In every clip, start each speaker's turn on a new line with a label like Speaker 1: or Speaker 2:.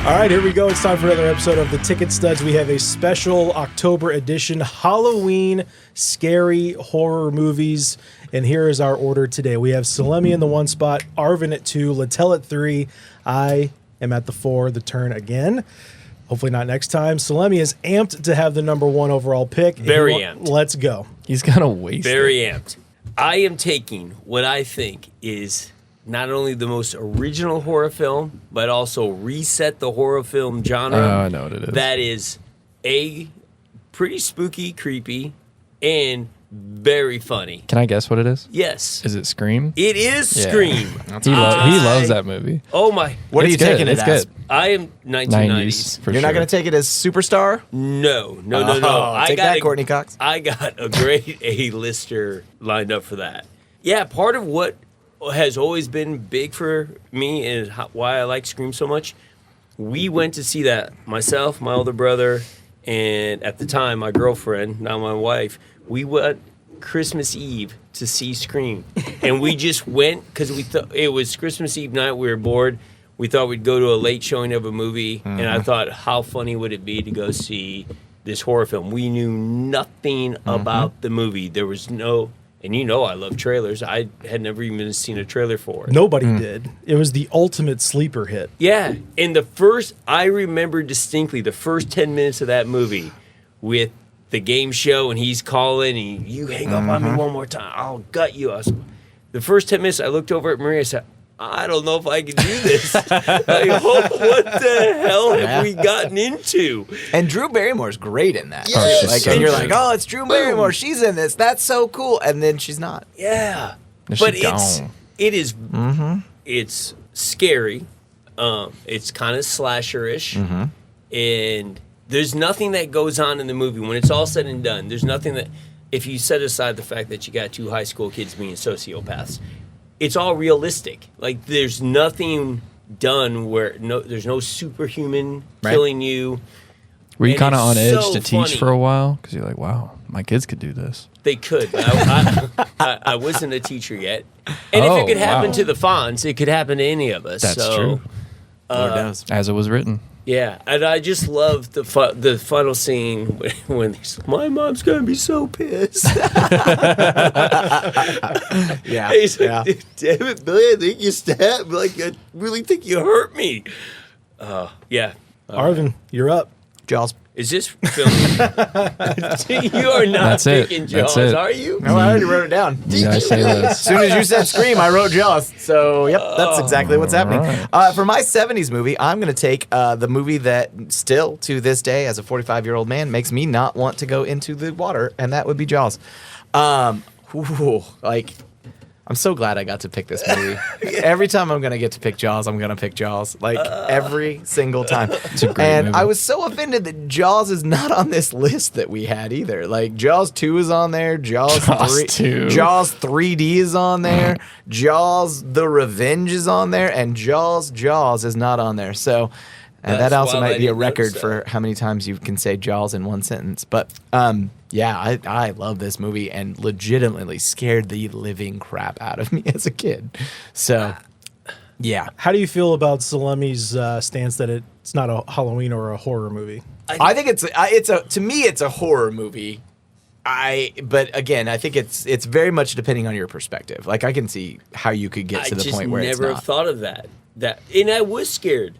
Speaker 1: All right, here we go. It's time for another episode of the Ticket Studs. We have a special October edition Halloween scary horror movies. And here is our order today. We have Salemi in the 1 spot, Arvin at 2, Littell at 3. I am at the 4, the turn again. Hopefully not next time. Salemi is amped to have the number 1 overall pick.
Speaker 2: Very amped.
Speaker 1: Let's go.
Speaker 3: He's gonna waste
Speaker 2: Very
Speaker 3: it.
Speaker 2: amped. I am taking what I think is not only the most original horror film, but also reset the horror film genre.
Speaker 3: Oh, I know what it is.
Speaker 2: That is a pretty spooky, creepy, and very funny.
Speaker 3: Can I guess what it is?
Speaker 2: Yes.
Speaker 3: Is it Scream?
Speaker 2: It is
Speaker 3: Yeah.
Speaker 2: Scream.
Speaker 3: He loves that movie.
Speaker 2: Oh my.
Speaker 4: What are
Speaker 3: It's
Speaker 4: you
Speaker 3: good.
Speaker 4: taking it
Speaker 3: It's
Speaker 4: as?
Speaker 3: good.
Speaker 2: I am 1990s.
Speaker 3: For
Speaker 4: You're
Speaker 3: sure.
Speaker 4: not going to take it as Superstar?
Speaker 2: No.
Speaker 4: Oh, take that, Courtney Cox.
Speaker 2: I got a great A-lister lined up for that. Yeah, part of what has always been big for me and why I like Scream so much, we went to see that, myself, my older brother, and at the time, my girlfriend, now my wife, we went Christmas Eve to see Scream. And we just went because we thought it was Christmas Eve night, we were bored. We thought we'd go to a late showing of a movie, and I thought, how funny would it be to go see this horror film? We knew nothing about the movie. There was no, and you know I love trailers. I had never even seen a trailer for it.
Speaker 1: Nobody did. It was the ultimate sleeper hit.
Speaker 2: Yeah, and I remember distinctly the first 10 minutes of that movie with the game show, and he's calling, and you hang up on me one more time, I'll gut you. The first 10 minutes, I looked over at Maria and said, I don't know if I can do this. Like, what the hell have we gotten into?
Speaker 4: And Drew Barrymore's great in that.
Speaker 2: Yeah.
Speaker 3: Oh, she's
Speaker 4: Like,
Speaker 3: so
Speaker 4: and you're
Speaker 3: good.
Speaker 4: like, oh, it's Drew Barrymore. She's in this. That's so cool. And then she's not.
Speaker 2: Yeah,
Speaker 3: Is
Speaker 2: but
Speaker 3: she gone?
Speaker 2: it is it's scary. It's kind of slasherish, and there's nothing that goes on in the movie when it's all said and done. There's nothing that, if you set aside the fact that you got 2 high school kids being sociopaths, it's all realistic. Like there's nothing done where there's no superhuman killing you.
Speaker 3: Were you
Speaker 2: And
Speaker 3: kind of on
Speaker 2: it's
Speaker 3: edge
Speaker 2: so
Speaker 3: to teach
Speaker 2: funny.
Speaker 3: for a while? Because you're like, wow, my kids could do this.
Speaker 2: They could, but I wasn't a teacher yet. And if
Speaker 3: Oh,
Speaker 2: it could happen
Speaker 3: wow.
Speaker 2: to the Fonz, it could happen to any of us.
Speaker 3: That's
Speaker 2: so,
Speaker 3: true.
Speaker 4: Lord knows.
Speaker 3: As it was written.
Speaker 2: Yeah, and I just love the final scene when he's, my mom's gonna be so pissed.
Speaker 4: Yeah.
Speaker 2: He's
Speaker 4: Yeah.
Speaker 2: like, damn it, Billy, I think you stabbed. Like, I really think you hurt me. Yeah.
Speaker 1: Arvin, you're up.
Speaker 4: Jaws.
Speaker 2: Is this filming? You are not
Speaker 3: That's it.
Speaker 2: picking
Speaker 3: That's
Speaker 2: Jaws,
Speaker 3: it.
Speaker 2: are you?
Speaker 4: No, I already wrote it down.
Speaker 3: You guys say
Speaker 4: As
Speaker 3: this.
Speaker 4: soon as you said Scream, I wrote Jaws. So, yep, that's exactly what's happening. For my 70s movie, I'm going to take the movie that still, to this day, as a 45-year-old man, makes me not want to go into the water, and that would be Jaws. I'm so glad I got to pick this movie. Every time I'm going to get to pick Jaws, I'm going to pick Jaws. Like, every single time.
Speaker 3: It's a great
Speaker 4: And
Speaker 3: movie.
Speaker 4: I was so offended that Jaws is not on this list that we had either. Like, Jaws 2 is on there. Jaws
Speaker 3: 2.
Speaker 4: Jaws 3D is on there. Jaws The Revenge is on there. And Jaws is not on there. So, and
Speaker 2: That's
Speaker 4: that also
Speaker 2: wild. I
Speaker 4: might be a
Speaker 2: didn't notice
Speaker 4: record
Speaker 2: that.
Speaker 4: for how many times you can say Jaws in one sentence. But, yeah, I love this movie and legitimately scared the living crap out of me as a kid. So, yeah.
Speaker 1: How do you feel about Salemi's stance that it's not a Halloween or a horror movie?
Speaker 4: I think to me it's a horror movie. But again, I think it's very much depending on your perspective. Like I can see how you could get to the point where
Speaker 2: I
Speaker 4: it's
Speaker 2: just never
Speaker 4: not.
Speaker 2: have thought of that. And I was scared.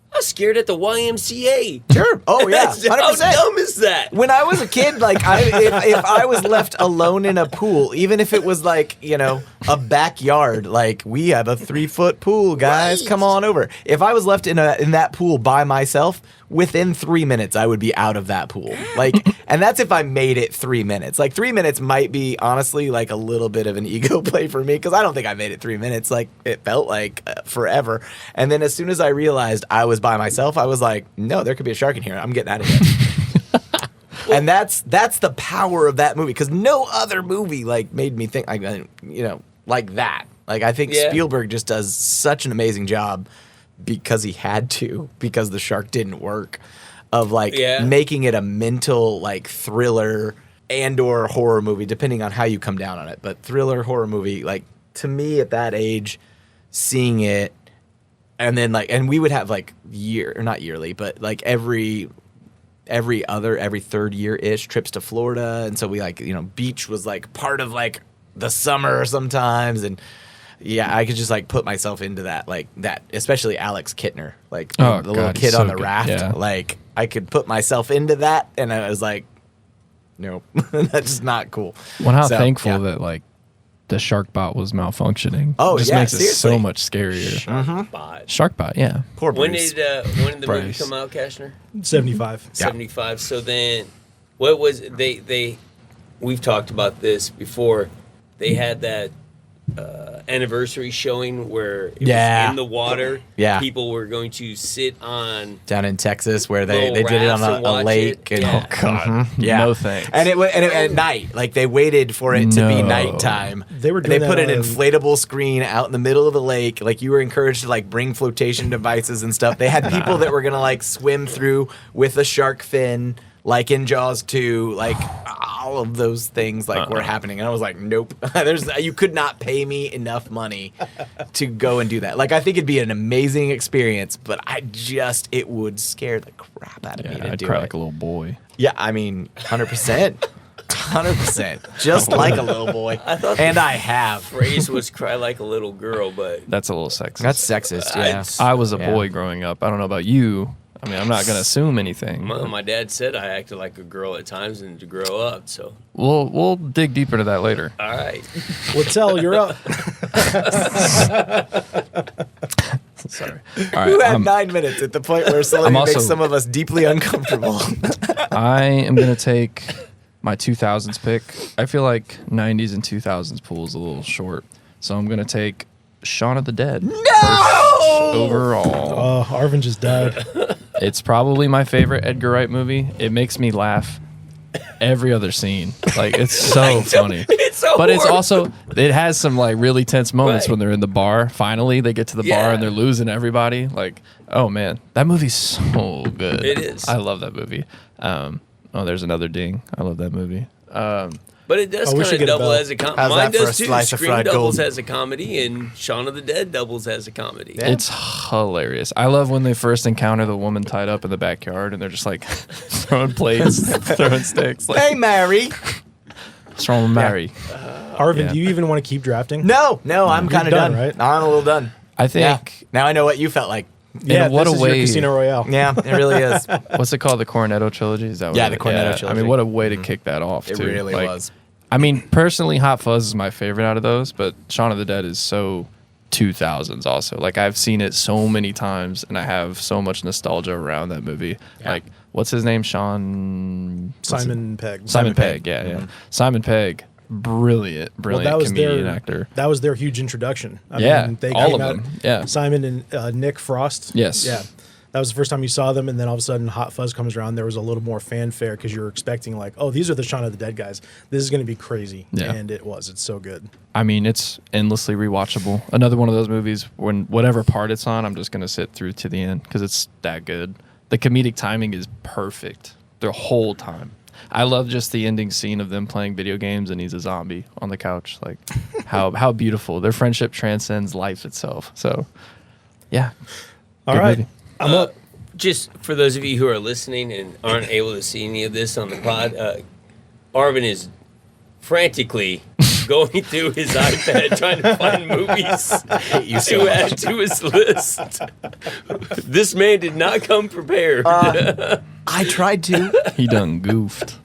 Speaker 2: I was scared at the YMCA.
Speaker 4: Sure. Oh yeah.
Speaker 2: How
Speaker 4: 100%.
Speaker 2: dumb is that?
Speaker 4: When I was a kid, like if I was left alone in a pool, even if it was like, a backyard, like we have a 3-foot pool, guys,
Speaker 2: Right.
Speaker 4: come on over. If I was left in that pool by myself, within 3 minutes I would be out of that pool. Like, and that's if I made it 3 minutes. Like 3 minutes might be honestly like a little bit of an ego play for me because I don't think I made it 3 minutes. Like it felt like forever. And then as soon as I realized I was by myself, I was like, no, there could be a shark in here. I'm getting out of here. And that's the power of that movie because no other movie like made me think like that. Like I think
Speaker 2: Yeah.
Speaker 4: Spielberg just does such an amazing job because he had to because the shark didn't work of like making it a mental like thriller and or horror movie depending on how you come down on it. But thriller horror movie like to me at that age seeing it and then and we would have not yearly, but every third year ish trips to Florida, and so we beach was part of the summer sometimes, and yeah, I could just put myself into that especially Alex Kittner,
Speaker 3: Oh,
Speaker 4: the little
Speaker 3: God,
Speaker 4: kid
Speaker 3: he's so
Speaker 4: on the
Speaker 3: good.
Speaker 4: raft,
Speaker 3: Yeah.
Speaker 4: I could put myself into that, and I was like, nope, that's just not cool.
Speaker 3: Well, how
Speaker 4: So,
Speaker 3: thankful
Speaker 4: yeah.
Speaker 3: that the SharkBot was malfunctioning.
Speaker 4: Oh,
Speaker 3: It just
Speaker 4: yeah,
Speaker 3: makes it
Speaker 4: seriously.
Speaker 3: so much scarier.
Speaker 2: Bot.
Speaker 3: SharkBot, yeah.
Speaker 4: Poor
Speaker 2: When
Speaker 4: Bruce.
Speaker 2: did the movie
Speaker 3: Bryce.
Speaker 2: come out, Kashner?
Speaker 1: 75.
Speaker 2: 75. So then, what was they? We've talked about this before. They had that anniversary showing where it
Speaker 4: Yeah.
Speaker 2: was in the water.
Speaker 4: Yeah.
Speaker 2: People were going to sit on.
Speaker 4: Down in Texas, where they
Speaker 2: Little
Speaker 4: did it on
Speaker 2: rafts and
Speaker 4: a
Speaker 2: watch
Speaker 4: lake,
Speaker 2: it.
Speaker 4: and
Speaker 2: Yeah.
Speaker 3: Oh, God.
Speaker 4: yeah,
Speaker 3: No thanks.
Speaker 4: And it at night, they waited for it to be
Speaker 3: No.
Speaker 4: nighttime.
Speaker 1: They were doing
Speaker 4: They put
Speaker 1: that
Speaker 4: an
Speaker 1: on-
Speaker 4: inflatable screen out in the middle of the lake. You were encouraged to bring flotation devices and stuff. They had people that were gonna swim through with a shark fin, like in Jaws 2, all of those things were happening, and I was like, nope. You could not pay me enough money to go and do that. I think it'd be an amazing experience, but it would scare the crap out of me
Speaker 3: Yeah,
Speaker 4: to
Speaker 3: I'd
Speaker 4: do
Speaker 3: cry
Speaker 4: it.
Speaker 3: like a little boy.
Speaker 4: Yeah, I mean, 100%. 100%. Just like a little boy. And I have.
Speaker 2: Phrase was "cry like a little girl," but
Speaker 3: That's a little sexist.
Speaker 4: That's sexist, yeah.
Speaker 3: I was a
Speaker 4: Yeah.
Speaker 3: boy growing up. I don't know about you. I mean, I'm not going to assume anything.
Speaker 2: my dad said I acted like a girl at times and to grow up. So,
Speaker 3: We'll dig deeper into that later.
Speaker 2: all right.
Speaker 1: Littell, you're up.
Speaker 3: Sorry. All
Speaker 4: Who
Speaker 3: right.
Speaker 4: had 9 minutes at the point where Salami
Speaker 3: also-
Speaker 4: makes some of us deeply uncomfortable?
Speaker 3: I am going to take my 2000s pick. I feel like 90s and 2000s pool is a little short. So I'm going to take Shaun of the Dead. No! Overall.
Speaker 1: Arvin just died.
Speaker 3: It's probably my favorite Edgar Wright movie. It makes me laugh every other scene. It's so funny.
Speaker 2: It's so
Speaker 3: But it's
Speaker 2: horrible.
Speaker 3: also, it has some really tense moments
Speaker 2: Right.
Speaker 3: when they're in the bar. Finally, they get to the
Speaker 2: Yeah.
Speaker 3: bar and they're losing everybody. Oh man, that movie's so good.
Speaker 2: It is.
Speaker 3: I love that movie. There's another ding. I love that movie.
Speaker 2: But it does
Speaker 1: Oh, we
Speaker 2: kind
Speaker 1: should
Speaker 2: of
Speaker 1: get a
Speaker 2: double
Speaker 1: bell.
Speaker 2: as a comedy.
Speaker 4: How's
Speaker 2: Mine
Speaker 4: that for
Speaker 2: does
Speaker 4: a
Speaker 2: too.
Speaker 4: slice of
Speaker 2: Scream
Speaker 4: fried
Speaker 2: doubles
Speaker 4: gold?
Speaker 2: as a comedy, and Shaun of the Dead doubles as a comedy.
Speaker 4: Yeah.
Speaker 3: It's hilarious. I love when they first encounter the woman tied up in the backyard and they're just throwing plates, throwing sticks.
Speaker 4: Hey, Mary.
Speaker 3: What's wrong with Mary?
Speaker 1: Arvin,
Speaker 3: Yeah.
Speaker 1: do you even want to keep drafting?
Speaker 4: No, I'm kind of
Speaker 1: done,
Speaker 4: done.
Speaker 1: right?
Speaker 4: I'm a little done.
Speaker 3: I
Speaker 4: Yeah.
Speaker 3: think,
Speaker 4: Now I know what you felt like.
Speaker 1: Yeah,
Speaker 3: what
Speaker 1: this
Speaker 3: a
Speaker 1: is your
Speaker 3: way-
Speaker 1: Casino Royale.
Speaker 4: Yeah, it really is.
Speaker 3: what's it called? The Cornetto trilogy? Is that what
Speaker 4: Yeah,
Speaker 3: it-
Speaker 4: the Cornetto
Speaker 3: I
Speaker 4: trilogy.
Speaker 3: mean, what a way to kick that off,
Speaker 4: It
Speaker 3: too.
Speaker 4: really was.
Speaker 3: I mean, personally, Hot Fuzz is my favorite out of those, but Shaun of the Dead is so 2000s also. I've seen it so many times, and I have so much nostalgia around that movie.
Speaker 4: Yeah.
Speaker 3: What's his name?
Speaker 1: Simon Pegg.
Speaker 3: Simon Pegg. Yeah. Simon Pegg, brilliant
Speaker 1: that was
Speaker 3: comedian
Speaker 1: their
Speaker 3: actor.
Speaker 1: That was their huge introduction.
Speaker 3: Yeah,
Speaker 1: they
Speaker 3: all
Speaker 1: came
Speaker 3: of
Speaker 1: out-
Speaker 3: them. Yeah.
Speaker 1: Simon and Nick Frost.
Speaker 3: Yes.
Speaker 1: Yeah. That was the first time you saw them, and then all of a sudden Hot Fuzz comes around. There was a little more fanfare because you're expecting these are the Shaun of the Dead guys. This is going to be crazy,
Speaker 3: Yeah.
Speaker 1: and it was. It's so good.
Speaker 3: I mean, it's endlessly rewatchable. Another one of those movies when whatever part it's on, I'm just gonna sit through to the end because it's that good. The comedic timing is perfect the whole time. I love just the ending scene of them playing video games and he's a zombie on the couch. How beautiful. Their friendship transcends life itself. So, yeah.
Speaker 1: All
Speaker 3: Good
Speaker 1: right,
Speaker 3: movie.
Speaker 1: I'm up.
Speaker 2: Just for those of you who are listening and aren't able to see any of this on the pod, Arvin is frantically going through his iPad trying to find movies
Speaker 4: You so
Speaker 2: to
Speaker 4: much.
Speaker 2: add to his list. This man did not come prepared.
Speaker 4: I tried to.
Speaker 3: He done goofed.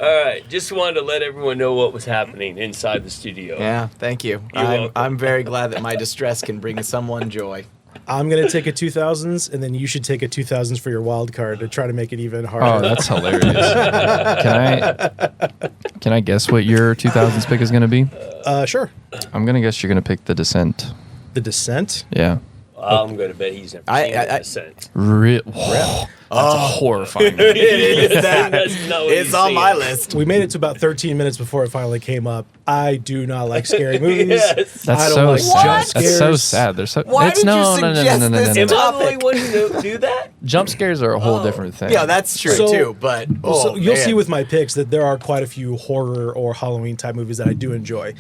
Speaker 2: All right, just wanted to let everyone know what was happening inside the studio.
Speaker 4: Yeah, thank you.
Speaker 2: welcome.
Speaker 4: I'm very glad that my distress can bring someone joy.
Speaker 1: I'm going to take a 2000s, and then you should take a 2000s for your wild card to try to make it even harder.
Speaker 3: Oh, that's hilarious. Can I guess what your 2000s pick is gonna be?
Speaker 1: Sure.
Speaker 3: I'm gonna guess you're gonna pick The Descent.
Speaker 1: The Descent.
Speaker 3: Yeah.
Speaker 2: I'm going to bet he's never seen
Speaker 4: I-
Speaker 2: Descent.
Speaker 3: That's a horrifying movie.
Speaker 4: It's that.
Speaker 2: That's not what
Speaker 4: It's
Speaker 2: he's
Speaker 4: on my
Speaker 2: saying.
Speaker 4: list.
Speaker 1: We made it to about 13 minutes before it finally came up. I do not like scary movies.
Speaker 2: Yes.
Speaker 3: That's
Speaker 1: I don't
Speaker 3: so
Speaker 1: like
Speaker 3: sad.
Speaker 1: jump
Speaker 3: That's so
Speaker 1: scares.
Speaker 3: sad. They're so.
Speaker 4: Why
Speaker 3: it's,
Speaker 4: did you
Speaker 3: no, no, no, no,
Speaker 4: suggest
Speaker 3: no, no,
Speaker 4: this
Speaker 3: no,
Speaker 2: Am
Speaker 3: no.
Speaker 2: I the only one who do that?
Speaker 3: Jump scares are a whole different thing.
Speaker 4: Yeah, that's true
Speaker 1: So-
Speaker 4: too. But
Speaker 1: So you'll
Speaker 4: man.
Speaker 1: see with my picks that there are quite a few horror or Halloween type movies that I do enjoy.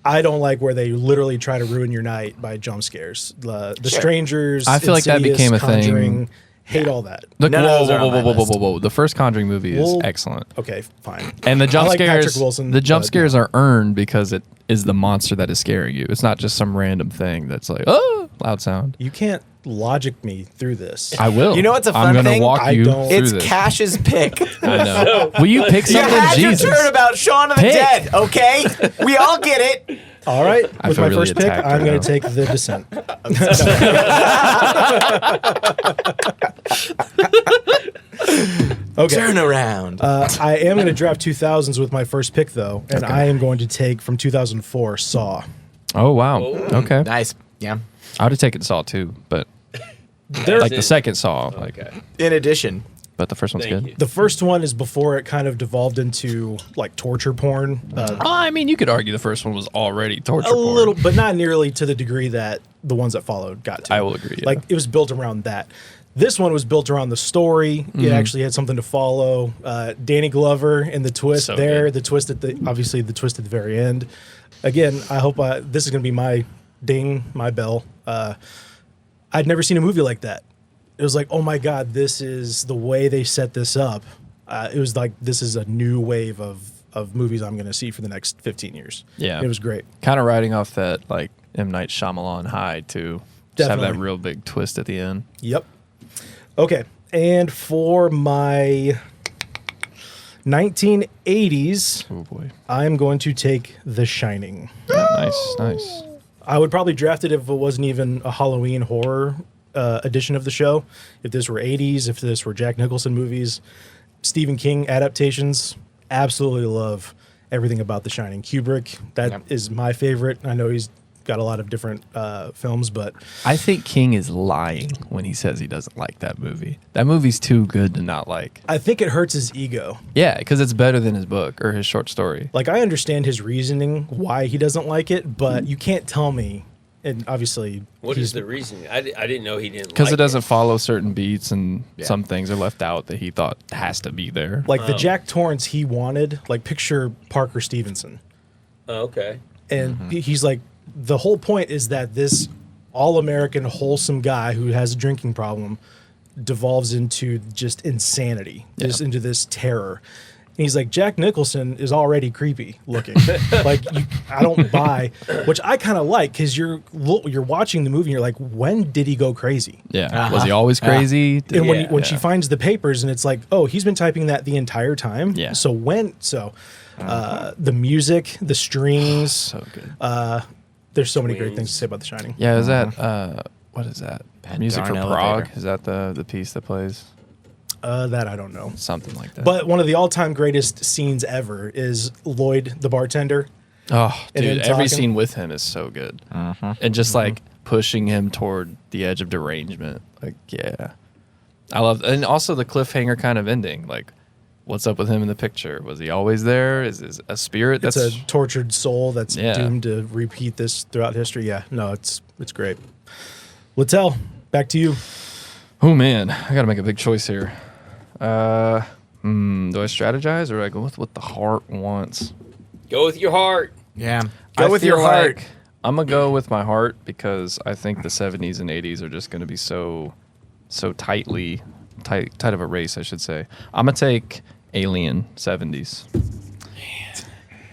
Speaker 1: I don't like where they literally try to ruin your night by jump scares. The Strangers.
Speaker 3: I feel like that
Speaker 1: Insidious,
Speaker 3: became a thing.
Speaker 1: Conjuring, hate all that.
Speaker 3: Look,
Speaker 4: None of
Speaker 3: whoa,
Speaker 4: those are
Speaker 3: whoa,
Speaker 4: on
Speaker 3: whoa,
Speaker 4: my
Speaker 3: whoa, whoa,
Speaker 4: list.
Speaker 3: whoa, whoa! The first Conjuring movie is
Speaker 1: Well,
Speaker 3: excellent,
Speaker 1: Okay, fine.
Speaker 3: and the jump
Speaker 1: I like
Speaker 3: scares.
Speaker 1: Patrick Wilson,
Speaker 3: the jump
Speaker 1: but
Speaker 3: scares are earned because it is the monster that is scaring you. It's not just some random thing that's like, oh, loud sound.
Speaker 1: You can't logic me through this.
Speaker 3: I will.
Speaker 4: You know what's a fun
Speaker 3: I'm gonna
Speaker 4: thing?
Speaker 3: walk
Speaker 1: I
Speaker 3: you
Speaker 1: don't-
Speaker 3: through
Speaker 4: It's
Speaker 3: this.
Speaker 4: Cash's pick.
Speaker 3: I know. Will you pick
Speaker 4: You
Speaker 3: something?
Speaker 4: had
Speaker 3: Jesus.
Speaker 4: your turn about Shaun of the
Speaker 3: Pick.
Speaker 4: Dead, okay? We all get it.
Speaker 1: All right,
Speaker 3: I
Speaker 1: with
Speaker 3: feel
Speaker 1: my
Speaker 3: really
Speaker 1: first pick,
Speaker 3: attacked
Speaker 1: I'm
Speaker 3: right
Speaker 1: going
Speaker 3: now.
Speaker 1: to take The Descent. Okay.
Speaker 4: Turn around.
Speaker 1: I am going to draft 2000s with my first pick, though, and I am going to take from 2004 Saw.
Speaker 3: Oh wow. Okay.
Speaker 4: Nice. Yeah.
Speaker 3: I would have taken Saw too, but
Speaker 1: There,
Speaker 3: like the second Saw, like,
Speaker 2: Okay.
Speaker 4: In addition,
Speaker 3: but the first one's
Speaker 2: Thank
Speaker 3: good.
Speaker 2: you.
Speaker 1: the first one is before it kind of devolved into like torture porn.
Speaker 3: I mean, you could argue the first one was already torture
Speaker 1: A
Speaker 3: porn.
Speaker 1: little, but not nearly to the degree that the ones that followed got to.
Speaker 3: I will agree, yeah.
Speaker 1: Like it was built around that. This one was built around the story.
Speaker 3: Mm-hmm.
Speaker 1: It actually had something to follow. Danny Glover and the twist
Speaker 3: So
Speaker 1: there,
Speaker 3: good.
Speaker 1: the twist at the obviously the twist at the very end. Again, I hope this is going to be my ding, my bell. I'd never seen a movie like that. It was like, oh my god, this is the way they set this up. It was like this is a new wave of movies I'm going to see for the next 15 years.
Speaker 3: Yeah.
Speaker 1: It was great.
Speaker 3: Kind of riding off that like M. Night Shyamalan high too. Just have that
Speaker 1: Definitely.
Speaker 3: real big twist at the end.
Speaker 1: Yep. Okay. And for my 1980s,
Speaker 3: Oh boy.
Speaker 1: I'm going to take The Shining.
Speaker 3: Nice, nice.
Speaker 1: I would probably draft it if it wasn't even a Halloween horror edition of the show. If this were 80s, if this were Jack Nicholson movies, Stephen King adaptations, absolutely love everything about The Shining. Kubrick, that is
Speaker 4: Yep.
Speaker 1: my favorite. I know he's got a lot of different films, but
Speaker 3: I think King is lying when he says he doesn't like that movie. That movie's too good to not like.
Speaker 1: I think it hurts his ego.
Speaker 3: Yeah, because it's better than his book or his short story.
Speaker 1: Like, I understand his reasoning why he doesn't like it, but you can't tell me. And obviously,
Speaker 2: What
Speaker 1: he's
Speaker 2: is the reason? I didn't know he didn't.
Speaker 3: Because
Speaker 2: like
Speaker 3: it doesn't follow certain beats and
Speaker 4: Yeah.
Speaker 3: some things are left out that he thought has to be there.
Speaker 1: like the Jack Torrance he wanted. Like, picture Parker Stevenson,
Speaker 2: Oh, okay.
Speaker 1: and he's like, the whole point is that this all-American wholesome guy who has a drinking problem devolves into just insanity, just into this terror. And he's like, Jack Nicholson is already creepy looking. Like, I don't buy, which I kind of like, because you're watching the movie and you're like, when did he go crazy?
Speaker 3: Yeah. Was he always crazy? Did-
Speaker 1: And when,
Speaker 2: Yeah.
Speaker 1: when she finds the papers and it's like, oh, he's been typing that the entire time.
Speaker 3: Yeah.
Speaker 1: So the music, the strings,
Speaker 3: So good.
Speaker 1: there's so many great
Speaker 2: Twins.
Speaker 1: things to say about The Shining.
Speaker 3: Yeah, is that what is that?
Speaker 4: That
Speaker 3: Music for
Speaker 4: darn
Speaker 3: Prague?
Speaker 4: elevator.
Speaker 3: Is that the piece that plays?
Speaker 1: That I don't know.
Speaker 3: Something like that.
Speaker 1: But one of the all-time greatest scenes ever is Lloyd, the bartender.
Speaker 3: oh,
Speaker 1: and
Speaker 3: dude,
Speaker 1: then
Speaker 3: every
Speaker 1: talking-
Speaker 3: scene with him is so good. And just like pushing him toward the edge of derangement. Like, yeah. I love and also the cliffhanger kind of ending. Like, what's up with him in the picture? Was he always there? Is this a spirit
Speaker 1: It's
Speaker 3: that's
Speaker 1: a tortured soul that's
Speaker 3: Yeah.
Speaker 1: doomed to repeat this throughout history. Yeah, no, it's great. Littell, back to you.
Speaker 3: Oh man, I gotta make a big choice here. Do I strategize or do I go with what the heart wants?
Speaker 2: Go with your heart.
Speaker 4: yeah.
Speaker 3: I
Speaker 4: Go with your
Speaker 3: feel
Speaker 4: heart.
Speaker 3: like I'm gonna go with my heart because I think the 70s and 80s are just gonna be so tight of a race, I should say. I'm gonna take Alien 70s.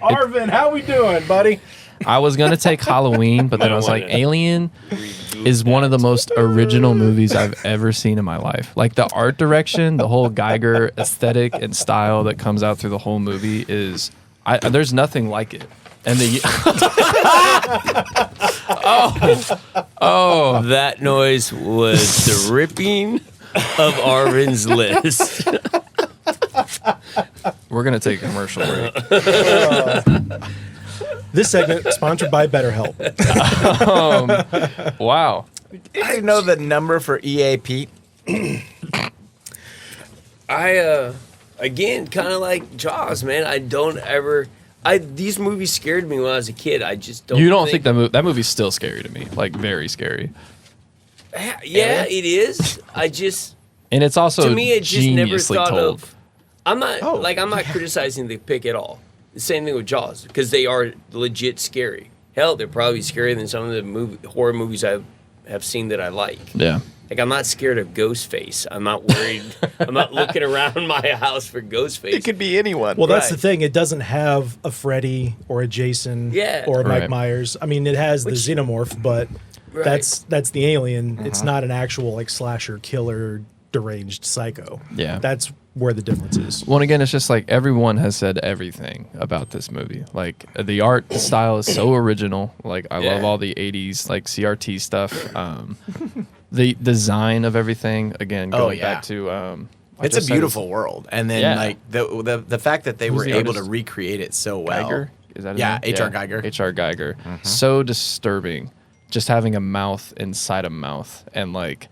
Speaker 1: Arvin, how we doing, buddy?
Speaker 3: I was gonna take Halloween, but then I was like, Alien is one of the most original movies I've ever seen in my life. Like the art direction, the whole Geiger aesthetic and style that comes out through the whole movie is there's nothing like it. And the
Speaker 2: That noise was the ripping of Arvin's list.
Speaker 3: we're gonna take a commercial break.
Speaker 1: This segment sponsored by BetterHelp.
Speaker 3: Wow.
Speaker 4: Did you know the number for EAP?
Speaker 2: I again kind of like Jaws, man. I don't ever. These movies scared me when I was a kid. I just don't.
Speaker 3: You don't think that movie's still scary to me? Like very scary.
Speaker 2: Yeah, it is. I just
Speaker 3: And it's also
Speaker 2: to me, it just never
Speaker 3: geniusly
Speaker 2: thought
Speaker 3: told.
Speaker 2: of. I'm not criticizing the pick at all. The same thing with Jaws because they are legit scary. Hell, they're probably scarier than some of the horror movies I have seen that I like.
Speaker 3: Yeah.
Speaker 2: Like, I'm not scared of Ghostface. I'm not worried. I'm not looking around my house for Ghostface.
Speaker 4: It could be anyone.
Speaker 1: Well, that's the
Speaker 2: Right.
Speaker 1: thing. It doesn't have a Freddy or a Jason
Speaker 2: Yeah.
Speaker 1: or a Mike
Speaker 3: Right.
Speaker 1: Myers. I mean, it has the xenomorph, but
Speaker 2: Right.
Speaker 1: that's the alien. It's not an actual like slasher killer deranged psycho.
Speaker 3: Yeah.
Speaker 1: That's where the difference is.
Speaker 3: Well, and again, it's just like everyone has said everything about this movie. Like the art style is so original. Like I love
Speaker 2: Yeah.
Speaker 3: all the '80s like CRT stuff. The design of everything. Again, going
Speaker 4: yeah.
Speaker 3: back to I
Speaker 4: It's a
Speaker 3: just said
Speaker 4: beautiful world, and then
Speaker 3: Yeah.
Speaker 4: like the fact that they
Speaker 3: Who's
Speaker 4: were
Speaker 3: the
Speaker 4: able to
Speaker 3: artist?
Speaker 4: recreate it so well.
Speaker 3: Geiger. Is that his
Speaker 4: Yeah,
Speaker 3: name?
Speaker 4: H.R. Geiger.
Speaker 3: H.R. Geiger. So disturbing. Just having a mouth inside a mouth and like.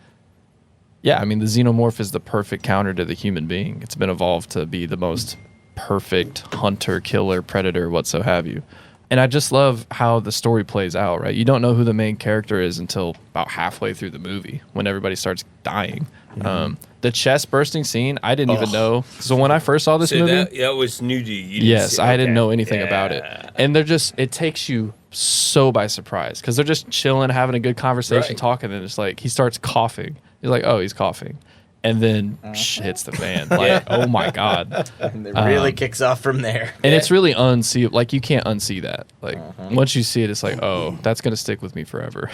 Speaker 3: Yeah, I mean, the xenomorph is the perfect counter to the human being. It's been evolved to be the most perfect hunter, killer, predator, what so have you. And I just love how the story plays out, right? You don't know who the main character is until about halfway through the movie when everybody starts dying. The chest bursting scene, I didn't even know. So when I first saw this
Speaker 2: So
Speaker 3: movie,
Speaker 2: that was new to you. You didn't
Speaker 3: yes,
Speaker 2: see-
Speaker 3: I didn't
Speaker 2: okay.
Speaker 3: know anything about it.
Speaker 2: Yeah.
Speaker 3: And they're just, it takes you so by surprise because they're just chilling, having a good conversation,
Speaker 2: Right.
Speaker 3: talking, and it's like he starts coughing. You're like, oh, he's coughing. And then hits the fan. Like, oh my God.
Speaker 4: And it really kicks off from there.
Speaker 3: And it's really unseeable. Like, you can't unsee that. Like, once you see it, it's like, oh, that's going to stick with me forever.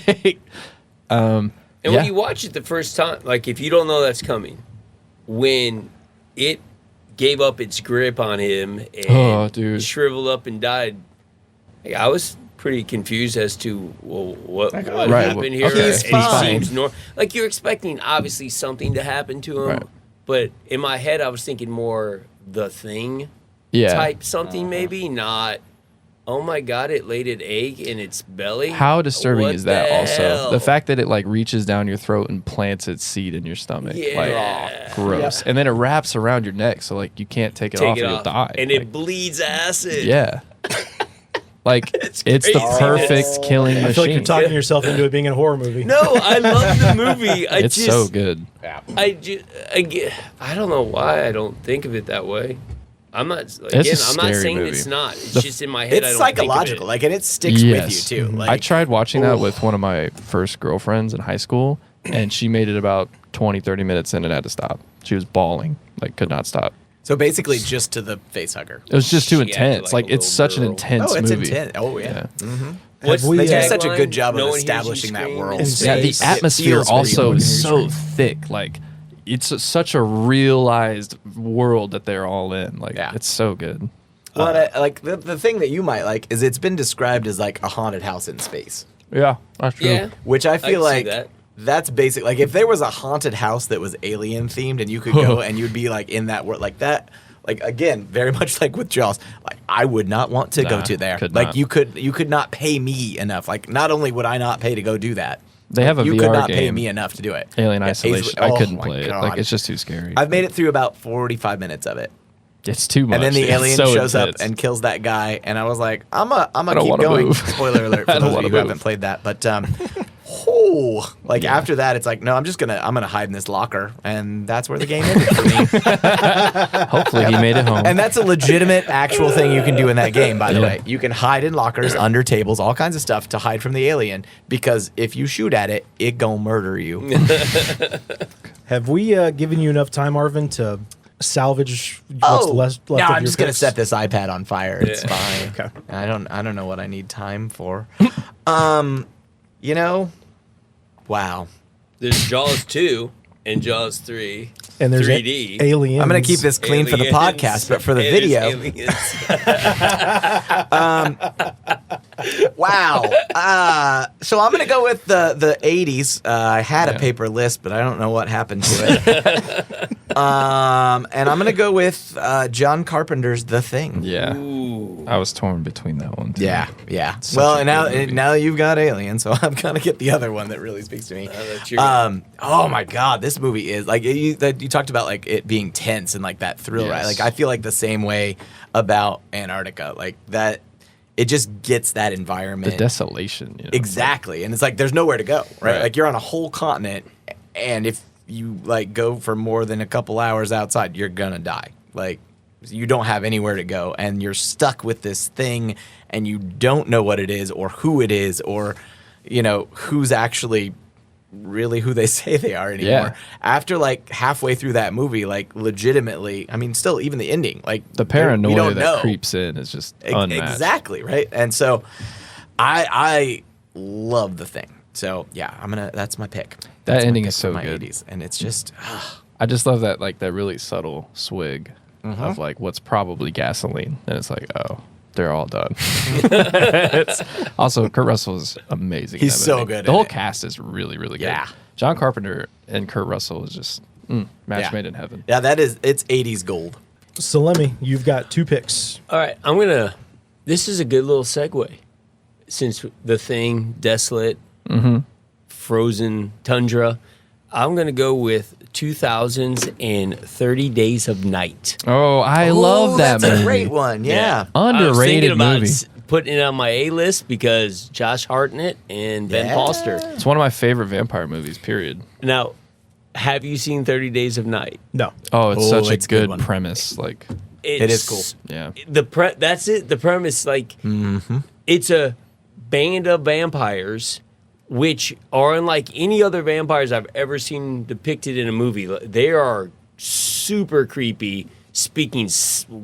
Speaker 3: Like,
Speaker 2: And
Speaker 3: yeah.
Speaker 2: when you watch it the first time, like if you don't know that's coming, when it gave up its grip on him and
Speaker 3: Oh, dude.
Speaker 2: shriveled up and died, like, I was pretty confused as to what
Speaker 3: Right,
Speaker 2: happened
Speaker 3: well,
Speaker 2: here.
Speaker 3: okay,
Speaker 4: He's
Speaker 2: And
Speaker 4: fine.
Speaker 2: seems like you're expecting obviously something to happen to him,
Speaker 3: Right.
Speaker 2: but in my head I was thinking more the Thing
Speaker 3: yeah.
Speaker 2: type something, maybe not. Oh my God! It laid an egg in its belly.
Speaker 3: How disturbing
Speaker 2: What
Speaker 3: is that
Speaker 2: the
Speaker 3: also?
Speaker 2: hell?
Speaker 3: The fact that it like reaches down your throat and plants its seed in your stomach.
Speaker 2: Yeah.
Speaker 3: Like, gross. And then it wraps around your neck so like you can't take it off or you'll die.
Speaker 2: and
Speaker 3: Like,
Speaker 2: it bleeds acid.
Speaker 3: yeah. Like it's the
Speaker 2: craziness.
Speaker 3: perfect killing
Speaker 1: I
Speaker 3: machine.
Speaker 1: feel like you're talking yourself into it being a horror movie.
Speaker 2: No, I love the movie.
Speaker 3: It's so good.
Speaker 2: I don't know why I don't think of it that way. I'm not.
Speaker 3: a
Speaker 2: Again, I'm not
Speaker 3: scary
Speaker 2: saying
Speaker 3: movie.
Speaker 2: it's not. It's
Speaker 3: The-
Speaker 2: just in my head. I
Speaker 4: It's
Speaker 2: don't
Speaker 4: psychological,
Speaker 2: Think of it.
Speaker 4: like, and it sticks
Speaker 3: Yes.
Speaker 4: with you too.
Speaker 3: Mhm.
Speaker 4: Like,
Speaker 3: I tried watching that
Speaker 4: oof.
Speaker 3: with one of my first girlfriends in high school, and she made it about 20, 30 minutes in and had to stop. She was bawling, like could not stop.
Speaker 4: So basically, just to the face hugger.
Speaker 3: It was just too
Speaker 2: She acted
Speaker 3: intense.
Speaker 2: like
Speaker 3: Like,
Speaker 2: a
Speaker 3: it's
Speaker 2: little
Speaker 3: such an
Speaker 2: girl.
Speaker 3: intense
Speaker 4: Oh, it's
Speaker 3: movie.
Speaker 4: intense. Oh yeah.
Speaker 2: What's
Speaker 1: Have we-
Speaker 2: the
Speaker 1: They do
Speaker 4: such a good
Speaker 2: tagline?
Speaker 4: job of
Speaker 2: No one hears you
Speaker 4: establishing that
Speaker 2: scream
Speaker 4: world.
Speaker 2: in
Speaker 3: Yeah, the
Speaker 2: space.
Speaker 3: atmosphere
Speaker 4: feels pretty
Speaker 3: also
Speaker 4: good.
Speaker 3: is so thick. Like, such a realized world that they're all in. Like,
Speaker 4: Yeah.
Speaker 3: it's so good.
Speaker 4: Well, like the thing that you might like is it's been described as like a haunted house in space,
Speaker 3: Yeah, that's true.
Speaker 2: Yeah.
Speaker 4: which I
Speaker 2: can
Speaker 4: feel
Speaker 2: see
Speaker 4: like
Speaker 2: that.
Speaker 4: that's basic. Like if there was a haunted house that was alien themed and you could go and you'd be like in that world like that. Like again, very much like with Jaws. Like I would not want to go
Speaker 3: Nah,
Speaker 4: to there.
Speaker 3: could
Speaker 4: Like
Speaker 3: not.
Speaker 4: you could not pay me enough. Like not only would I not pay to go do that,
Speaker 3: They have a
Speaker 4: you
Speaker 3: VR
Speaker 4: could not pay
Speaker 3: game,
Speaker 4: me enough to do it.
Speaker 3: Alien
Speaker 4: Yeah,
Speaker 3: Isolation.
Speaker 4: oh
Speaker 3: I couldn't
Speaker 4: my
Speaker 3: play it.
Speaker 4: God.
Speaker 3: Like, it's just too scary.
Speaker 4: I've made it through about 45 minutes of it.
Speaker 3: It's too much.
Speaker 4: And then the
Speaker 3: It's
Speaker 4: alien
Speaker 3: so
Speaker 4: shows
Speaker 3: intense.
Speaker 4: up and kills that guy, and I was like, I'm a
Speaker 3: don't
Speaker 4: keep
Speaker 3: wanna
Speaker 4: going.
Speaker 3: move.
Speaker 4: Spoiler alert
Speaker 3: I
Speaker 4: for
Speaker 3: don't
Speaker 4: those of
Speaker 3: wanna
Speaker 4: you who haven't
Speaker 3: move.
Speaker 4: played that. But after that, it's like, no, I'm gonna hide in this locker, and that's where the game ended for me.
Speaker 3: Hopefully, he made it home.
Speaker 4: And that's a legitimate, actual thing you can do in that game. By the
Speaker 3: Yeah.
Speaker 4: way, you can hide in lockers, under tables, all kinds of stuff to hide from the alien. Because if you shoot at it, it gonna murder you.
Speaker 1: Have we given you enough time, Arvin, to salvage what's left
Speaker 4: no,
Speaker 1: of
Speaker 4: I'm
Speaker 1: your
Speaker 4: just gonna
Speaker 1: picks?
Speaker 4: set this iPad on fire. It's
Speaker 2: Yeah.
Speaker 4: fine.
Speaker 1: Okay.
Speaker 4: I don't know what I need time for. You know, wow.
Speaker 2: There's Jaws 2 and Jaws 3.
Speaker 1: And there's
Speaker 2: 3D.
Speaker 1: aliens.
Speaker 4: I'm gonna keep this clean for the
Speaker 2: Aliens.
Speaker 4: podcast, but for the
Speaker 2: There's
Speaker 4: video,
Speaker 2: aliens.
Speaker 4: wow. So I'm gonna go with the 80s. I had a
Speaker 3: Yeah.
Speaker 4: paper list, but I don't know what happened to it. And I'm gonna go with John Carpenter's The Thing.
Speaker 3: yeah.
Speaker 2: Ooh.
Speaker 3: I was torn between that one. Too.
Speaker 4: Yeah, yeah.
Speaker 3: Such
Speaker 4: Well,
Speaker 3: a
Speaker 4: and
Speaker 3: good movie.
Speaker 4: now you've got Alien, so I'm gonna get the other one that really speaks to me.
Speaker 2: That's your
Speaker 4: Oh my God, this movie is like you talked about like it being tense and like that thrill, right?
Speaker 3: Yes.
Speaker 4: Like I feel like the same way about Antarctica, like that. It just gets that
Speaker 3: The
Speaker 4: environment
Speaker 3: desolation. You know?
Speaker 4: exactly, and it's like there's nowhere to go, right?
Speaker 3: Right.
Speaker 4: Like you're on a whole continent, and if you like go for more than a couple hours outside, you're gonna die. Like you don't have anywhere to go, and you're stuck with this thing, and you don't know what it is or who it is or, who's actually really who they say they are anymore.
Speaker 3: Yeah.
Speaker 4: After like halfway through that movie, like legitimately, I mean, still even the ending, like
Speaker 3: The
Speaker 4: we
Speaker 3: paranoia
Speaker 4: don't
Speaker 3: that
Speaker 4: know.
Speaker 3: creeps in is just unmatched.
Speaker 4: Exactly, right? And so I love The Thing. So yeah, that's my pick. That's my
Speaker 3: ending
Speaker 4: pick
Speaker 3: is
Speaker 4: for
Speaker 3: so
Speaker 4: my
Speaker 3: good.
Speaker 4: 80s, and it's just
Speaker 3: I just love that that really subtle swig of like what's probably gasoline, and it's like, oh, they're all done. Also, Kurt Russell is amazing. in
Speaker 4: He's
Speaker 3: that
Speaker 4: so
Speaker 3: movie.
Speaker 4: good
Speaker 3: The
Speaker 4: in
Speaker 3: whole
Speaker 4: it.
Speaker 3: cast is really, really good.
Speaker 4: Yeah.
Speaker 3: John Carpenter and Kurt Russell is just match
Speaker 4: Yeah.
Speaker 3: made in heaven.
Speaker 4: yeah, it's 80s gold.
Speaker 1: Salemi, you've got 2 picks.
Speaker 2: All right, this is a good little segue. Since The Thing, Desolate, Frozen Tundra, I'm going to go with 2000s and 30 Days of Night.
Speaker 3: Oh, I love that
Speaker 4: that's
Speaker 3: movie.
Speaker 4: a great one. Yeah.
Speaker 2: I was
Speaker 3: Underrated
Speaker 2: thinking about
Speaker 3: movie.
Speaker 2: putting it on my A list because Josh Hartnett and Ben
Speaker 4: Yeah.
Speaker 2: Foster.
Speaker 3: It's one of my favorite vampire movies. Period.
Speaker 2: Now, have you seen 30 Days of Night?
Speaker 1: No.
Speaker 3: Oh, it's such a
Speaker 4: it's a good
Speaker 3: good
Speaker 4: one.
Speaker 3: premise. Like,
Speaker 4: It is cool.
Speaker 3: yeah,
Speaker 2: That's it. The premise, like, it's a band of vampires, which are unlike any other vampires I've ever seen depicted in a movie. They are super creepy, speaking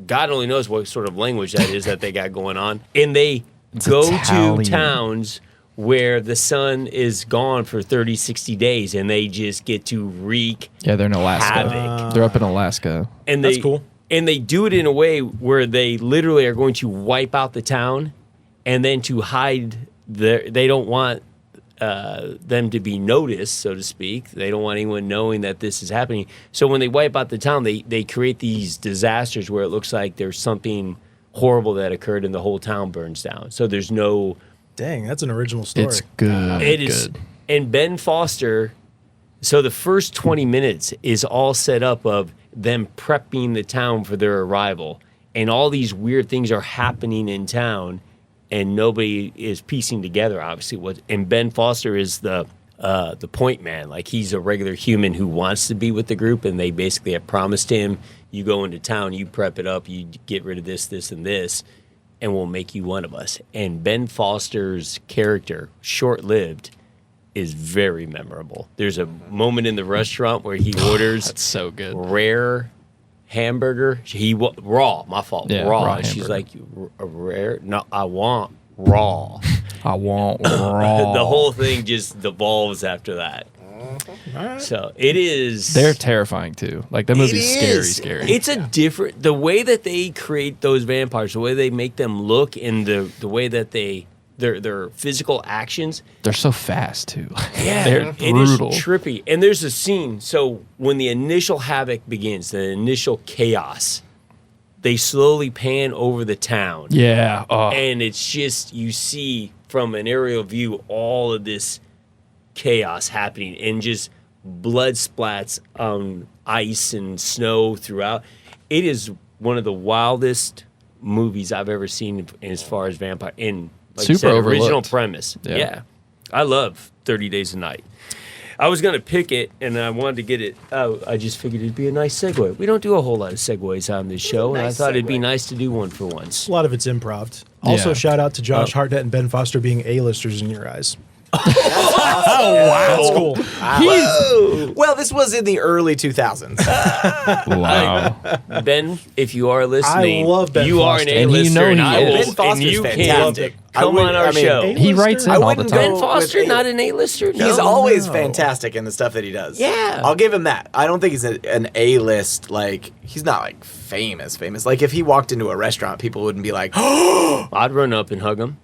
Speaker 2: God only knows what sort of language that is that they got going on, and they go
Speaker 3: Italian.
Speaker 2: to towns where the sun is gone for 30, 60 days, and they just get to wreak
Speaker 3: yeah. They're in Alaska.
Speaker 2: havoc.
Speaker 3: They're up in Alaska.
Speaker 2: And
Speaker 1: That's
Speaker 2: they,
Speaker 1: cool.
Speaker 2: And they do it in a way where they literally are going to wipe out the town, and then to hide they don't want them to be noticed, so to speak. They don't want anyone knowing that this is happening. So when they wipe out the town, they create these disasters where it looks like there's something horrible that occurred and the whole town burns down. So there's no.
Speaker 1: Dang, that's an original story.
Speaker 3: It's good.
Speaker 2: It is.
Speaker 3: good.
Speaker 2: And Ben Foster. So the first 20 minutes is all set up of them prepping the town for their arrival, and all these weird things are happening in town, and nobody is piecing together. Obviously, and Ben Foster is the point man. Like, he's a regular human who wants to be with the group, and they basically have promised him, you go into town, you prep it up, you get rid of this, this, and this, and we'll make you one of us. And Ben Foster's character, short-lived, is very memorable. There's a moment in the restaurant where he orders
Speaker 3: That's so good.
Speaker 2: rare hamburger. Raw. My fault.
Speaker 3: Yeah,
Speaker 2: raw.
Speaker 3: raw
Speaker 2: And she's
Speaker 3: hamburger.
Speaker 2: like, a rare? No, I want raw.
Speaker 3: I want raw.
Speaker 2: The whole thing just devolves after that. So it is.
Speaker 3: They're terrifying too. Like that movie's
Speaker 4: It
Speaker 3: scary,
Speaker 4: is.
Speaker 3: scary.
Speaker 2: It's a different. The way that they create those vampires, the way they make them look, and the way that their physical actions.
Speaker 3: They're so fast too.
Speaker 2: Yeah,
Speaker 3: They're
Speaker 2: it is
Speaker 3: brutal.
Speaker 2: trippy. And there's a scene. So when the initial havoc begins, the initial chaos, they slowly pan over the town.
Speaker 3: Yeah. Oh.
Speaker 2: And it's just, you see from an aerial view all of this chaos happening, and just blood splats on ice and snow throughout. It is one of the wildest movies I've ever seen as far as vampire. And like you
Speaker 3: Super
Speaker 2: said, original
Speaker 3: overlooked.
Speaker 2: premise.
Speaker 3: Yeah.
Speaker 2: Yeah. I love 30 Days a Night. I was going to pick it, and I wanted to get it out. I just figured it'd be a nice segue. We don't do a whole lot of segues on this show, and I
Speaker 4: nice
Speaker 2: thought it'd be
Speaker 4: segue.
Speaker 2: nice to do one for once.
Speaker 1: A lot of it's improv. Also,
Speaker 3: Yeah.
Speaker 1: shout out to Josh Hartnett and Ben Foster being A-listers in your eyes.
Speaker 4: Wow.
Speaker 1: That's cool.
Speaker 4: Well, this was in the early 2000s.
Speaker 3: Wow.
Speaker 2: Ben, if you are listening,
Speaker 1: I love Ben
Speaker 2: you are
Speaker 1: Foster.
Speaker 2: an
Speaker 3: And you
Speaker 2: A-lister,
Speaker 3: know
Speaker 2: and
Speaker 3: he
Speaker 2: I
Speaker 3: is.
Speaker 2: will,
Speaker 4: Ben
Speaker 2: and
Speaker 4: Foster's
Speaker 2: you can
Speaker 4: fantastic.
Speaker 2: come on our show.
Speaker 3: He writes in
Speaker 4: I
Speaker 3: all the
Speaker 4: wouldn't
Speaker 3: time.
Speaker 2: Ben
Speaker 4: go
Speaker 2: Foster,
Speaker 4: with
Speaker 2: not an A-lister? No.
Speaker 4: He's always
Speaker 1: no.
Speaker 4: fantastic in the stuff that he does.
Speaker 2: Yeah.
Speaker 4: I'll give him that. I don't think he's an A-list, like, he's not, like, famous. Like, if he walked into a restaurant, people wouldn't be like, oh,
Speaker 2: I'd run up and hug him.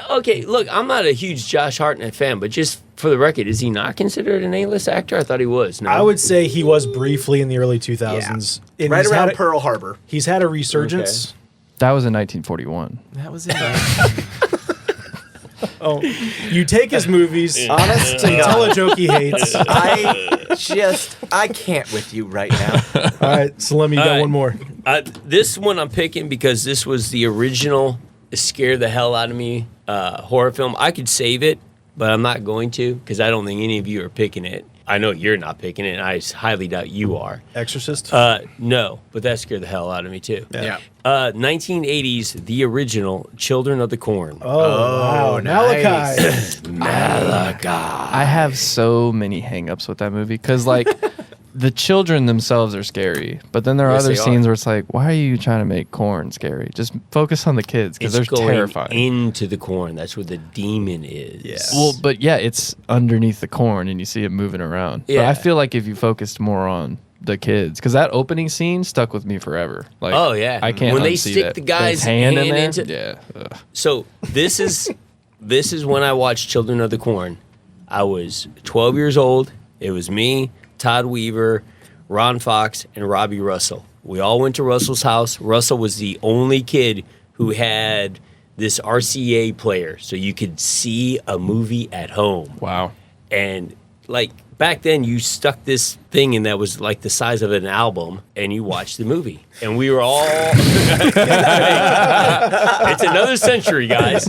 Speaker 2: Okay, look, I'm not a huge Josh Hartnett fan, but just for the record, is he not considered an A-list actor? I thought he was. No?
Speaker 1: I would say he was briefly in the early 2000s. And
Speaker 4: right
Speaker 1: he's
Speaker 4: around
Speaker 1: had
Speaker 4: Pearl Harbor.
Speaker 1: He's had a resurgence.
Speaker 3: That was in 1941.
Speaker 4: That was it.
Speaker 1: Oh, you take his movies,
Speaker 4: Honest to
Speaker 1: you tell a
Speaker 4: God.
Speaker 1: joke he hates. All
Speaker 4: I can't with you right now.
Speaker 1: right, Salem, you got
Speaker 2: All right.
Speaker 1: one more.
Speaker 2: This one I'm picking because this was the original scare the hell out of me horror film. I could save it, but I'm not going to because I don't think any of you are picking it. I know you're not picking it, and I highly doubt you are.
Speaker 1: Exorcist.
Speaker 2: No, but that scared the hell out of me too.
Speaker 4: Yeah.
Speaker 2: 1980s, the original Children of the Corn.
Speaker 1: wow.
Speaker 4: nice.
Speaker 1: Malachi.
Speaker 3: I have so many hangups with that movie because like the children themselves are scary, but then there are
Speaker 2: Yes,
Speaker 3: other
Speaker 2: they are.
Speaker 3: scenes where it's like, why are you trying to make corn scary? Just focus on the kids because
Speaker 2: It's
Speaker 3: they're
Speaker 2: going
Speaker 3: terrifying.
Speaker 2: into the corn. That's where the demon is.
Speaker 1: Yeah.
Speaker 3: Well, but yeah, it's underneath the corn and you see it moving around. But
Speaker 2: Yeah.
Speaker 3: I feel like if you focused more on the kids, because that opening scene stuck with me forever. Like,
Speaker 2: Oh, yeah.
Speaker 3: I can't
Speaker 2: When they
Speaker 3: unsee
Speaker 2: stick
Speaker 3: that.
Speaker 2: the guy's
Speaker 3: That hand in
Speaker 2: hand
Speaker 3: there.
Speaker 2: into-
Speaker 3: Yeah. Ugh.
Speaker 2: So this is when I watched Children of the Corn. I was 12 years old. It was me, Todd Weaver, Ron Fox, and Robbie Russell. We all went to Russell's house. Russell was the only kid who had this RCA player, so you could see a movie at home.
Speaker 3: Wow.
Speaker 2: And like back then, you stuck this thing in that was like the size of an album, and you watched the movie. And we were all. It's another century, guys.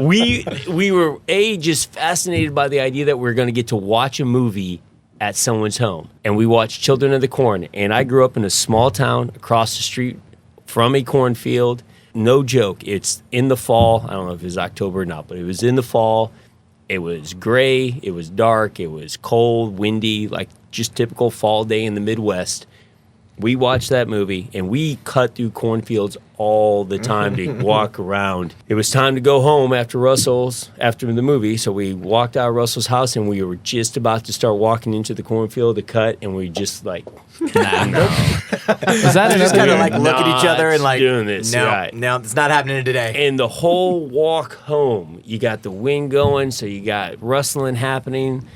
Speaker 2: We were just fascinated by the idea that we are going to get to watch a movie at someone's home, and we watched Children of the Corn. And I grew up in a small town across the street from a cornfield. No joke. It's in the fall. I don't know if it was October or not, but it was in the fall. It was gray, it was dark, it was cold, windy, like just typical fall day in the Midwest. We watched that movie and we cut through cornfields all the time to walk around. It was time to go home after the movie, so we walked out of Russell's house and we were just about to start walking into the cornfield to cut, and we just like,
Speaker 3: Is that
Speaker 4: Just kind
Speaker 3: another?
Speaker 4: of like look at each other and like,
Speaker 2: doing this,
Speaker 4: no,
Speaker 2: right.
Speaker 4: no, it's not happening today.
Speaker 2: and the whole walk home, you got the wind going, so you got rustling happening,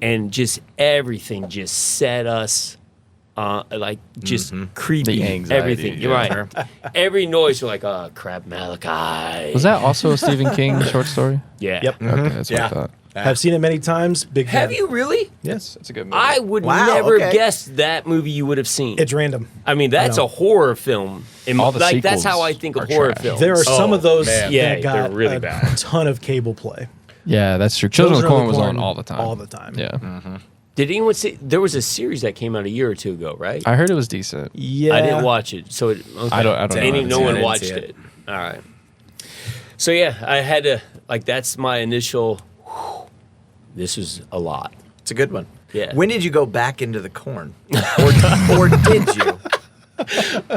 Speaker 2: and just everything just set us, like just creepy.
Speaker 3: The anxiety,
Speaker 2: everything. You're
Speaker 3: yeah.
Speaker 2: right. Every noise, you're like, oh crap, Malachi.
Speaker 3: Was that also a Stephen King short story?
Speaker 2: Yeah.
Speaker 1: Yep.
Speaker 3: Okay, that's what
Speaker 4: Yeah.
Speaker 3: I thought.
Speaker 1: I've seen it many times. Big fan.
Speaker 2: Have you really?
Speaker 1: Yes.
Speaker 3: That's a good movie.
Speaker 2: I would
Speaker 4: Wow,
Speaker 2: never
Speaker 4: okay.
Speaker 2: guess that movie you would have seen.
Speaker 1: It's random.
Speaker 2: I mean, that's
Speaker 1: know.
Speaker 2: a horror film. And
Speaker 3: All the
Speaker 2: like that's
Speaker 3: sequels
Speaker 2: how I think of
Speaker 3: are
Speaker 2: horror
Speaker 3: trash.
Speaker 2: films.
Speaker 1: There are some of those
Speaker 2: man. Yeah,
Speaker 1: that got
Speaker 2: they're really
Speaker 1: a
Speaker 2: bad.
Speaker 1: ton of cable play.
Speaker 3: Yeah, that's true. Children of the Corn was on all the time.
Speaker 1: All the time.
Speaker 3: Yeah.
Speaker 2: Did anyone see? There was a series that came out a year or two ago, right?
Speaker 3: I heard it was decent.
Speaker 1: Yeah.
Speaker 2: I didn't watch it, so okay.
Speaker 3: I don't know.
Speaker 2: Any,
Speaker 3: I
Speaker 2: no
Speaker 3: haven't
Speaker 2: one
Speaker 4: seen it.
Speaker 2: watched
Speaker 4: I didn't see
Speaker 2: it. All right. So yeah, I had to like. That's my initial. This is a lot.
Speaker 4: It's a good one.
Speaker 2: Yeah.
Speaker 4: When did you go back into the corn? or did you?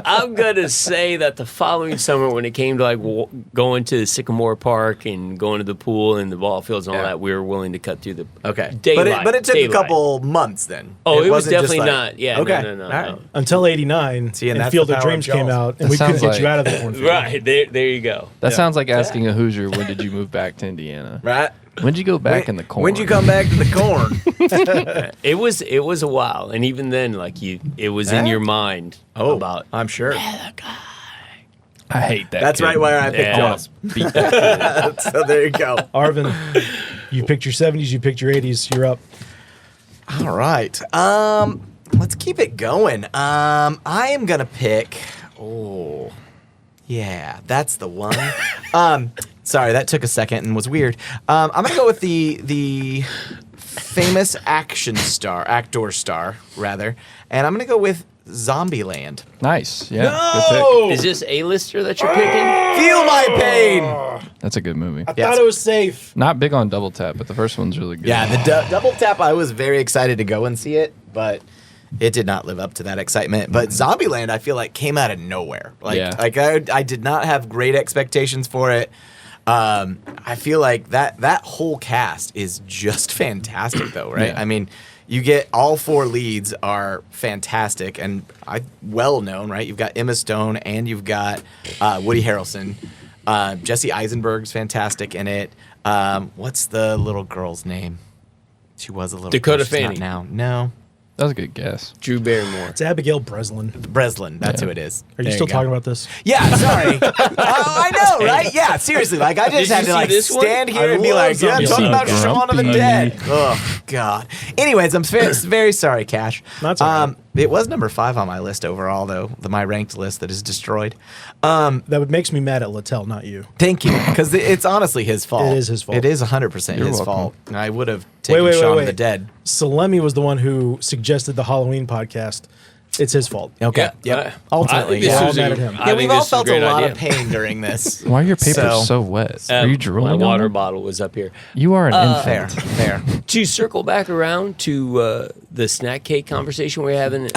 Speaker 2: I'm gonna say that the following summer, when it came to like going to Sycamore Park and going to the pool and the ball fields and all
Speaker 4: Yeah.
Speaker 2: that, we were willing to cut through the
Speaker 4: Okay.
Speaker 2: daylight.
Speaker 4: But it took
Speaker 2: daylight.
Speaker 4: a couple months then.
Speaker 2: Oh, it was
Speaker 4: wasn't just
Speaker 2: definitely
Speaker 4: like-
Speaker 2: not. Yeah.
Speaker 4: Okay.
Speaker 2: No.
Speaker 4: All right.
Speaker 1: Until '89,
Speaker 4: See, and
Speaker 1: and
Speaker 4: that's
Speaker 1: Field
Speaker 4: the
Speaker 1: of
Speaker 4: power
Speaker 1: Dreams
Speaker 4: of
Speaker 1: came
Speaker 4: Jaws.
Speaker 1: out, and
Speaker 3: That
Speaker 1: we couldn't
Speaker 3: sounds
Speaker 1: get you
Speaker 3: like-
Speaker 1: out of the cornfield.
Speaker 2: Right there you go.
Speaker 3: That sounds like asking a Hoosier, when did you move back to Indiana?
Speaker 4: Right?
Speaker 3: When did you go back in the corn?
Speaker 4: When'd you come back to the corn?
Speaker 2: It was a while, and even then, like it was in
Speaker 4: Huh?
Speaker 2: your mind
Speaker 4: Oh,
Speaker 2: about.
Speaker 4: I'm sure.
Speaker 3: I hate that.
Speaker 4: That's
Speaker 3: kid.
Speaker 4: right where I picked
Speaker 2: Yeah.
Speaker 4: Jaws.
Speaker 3: Beat that.
Speaker 4: So there you go.
Speaker 1: Arvin, you picked your '70s, you picked your '80s. You're up.
Speaker 4: All right. Let's keep it going. I am gonna pick. Oh, yeah, that's the one. Sorry, that took a second and was weird. I'm gonna go with the famous actor star, rather, and I'm gonna go with Zombieland.
Speaker 3: Nice. Yeah. Good
Speaker 2: Is this A-lister that you're picking?
Speaker 4: Feel my pain.
Speaker 3: pick. That's a good movie.
Speaker 1: I
Speaker 4: Yes.
Speaker 1: thought it was safe.
Speaker 3: Not big on Double Tap, but the first one's really good.
Speaker 4: Yeah, the double tap. I was very excited to go and see it, but it did not live up to that excitement. But Zombieland, I feel like came out of nowhere.
Speaker 3: Yeah.
Speaker 4: Like I did not have great expectations for it. I feel like that whole cast is just fantastic, though, right?
Speaker 3: Yeah.
Speaker 4: I mean, you get all four leads are fantastic and well known, right? You've got Emma Stone and you've got Woody Harrelson. Jesse Eisenberg's fantastic in it. What's the little girl's name? She was a little
Speaker 2: Dakota
Speaker 4: girl. She's not
Speaker 2: Fanning.
Speaker 4: now. No,
Speaker 3: That was a good guess.
Speaker 2: Drew Barrymore.
Speaker 1: It's Abigail Breslin.
Speaker 4: Breslin. That's
Speaker 3: Yeah.
Speaker 4: who it is.
Speaker 1: Are you
Speaker 4: There
Speaker 1: still
Speaker 4: go.
Speaker 1: talking about this?
Speaker 4: Yeah, sorry. I know, right? Yeah, seriously. Like I just
Speaker 2: Did
Speaker 4: had
Speaker 2: you
Speaker 4: to
Speaker 2: see
Speaker 4: like
Speaker 2: this one?
Speaker 4: stand here
Speaker 1: I
Speaker 4: and be
Speaker 1: love
Speaker 4: like, yeah,
Speaker 1: Zombie
Speaker 4: talking about
Speaker 3: Land.
Speaker 4: Shaun of the
Speaker 3: Grumpy.
Speaker 4: Dead. Oh God. Anyways, I'm very sorry, Cash.
Speaker 1: That's all right.
Speaker 4: It was number 5 on my list overall, though. My ranked list that is destroyed.
Speaker 1: That makes me mad at Littell, not you.
Speaker 4: Thank you, because it's honestly his fault.
Speaker 1: It is his fault.
Speaker 4: It is 100%
Speaker 3: You're
Speaker 4: his
Speaker 3: welcome.
Speaker 4: fault. I would have taken
Speaker 1: Wait,
Speaker 4: Shaun
Speaker 1: wait.
Speaker 4: of the Dead.
Speaker 1: Salemi was the one who suggested the Halloween podcast. It's his fault.
Speaker 4: Okay.
Speaker 2: Yeah.
Speaker 4: Yep. Ultimately,
Speaker 2: I think this
Speaker 1: yeah.
Speaker 2: was
Speaker 1: All
Speaker 2: a-
Speaker 1: mad at him.
Speaker 2: I
Speaker 4: Yeah,
Speaker 2: think
Speaker 4: we've
Speaker 2: this
Speaker 4: all
Speaker 2: was a
Speaker 4: felt a
Speaker 2: great
Speaker 4: lot
Speaker 2: idea.
Speaker 4: of pain during this.
Speaker 3: Why are your papers so wet? Are you drooling?
Speaker 2: My
Speaker 3: on
Speaker 2: water
Speaker 3: them?
Speaker 2: bottle was up here.
Speaker 3: You are an infant.
Speaker 4: Fair.
Speaker 2: To circle back around to the snack cake conversation we were having earlier.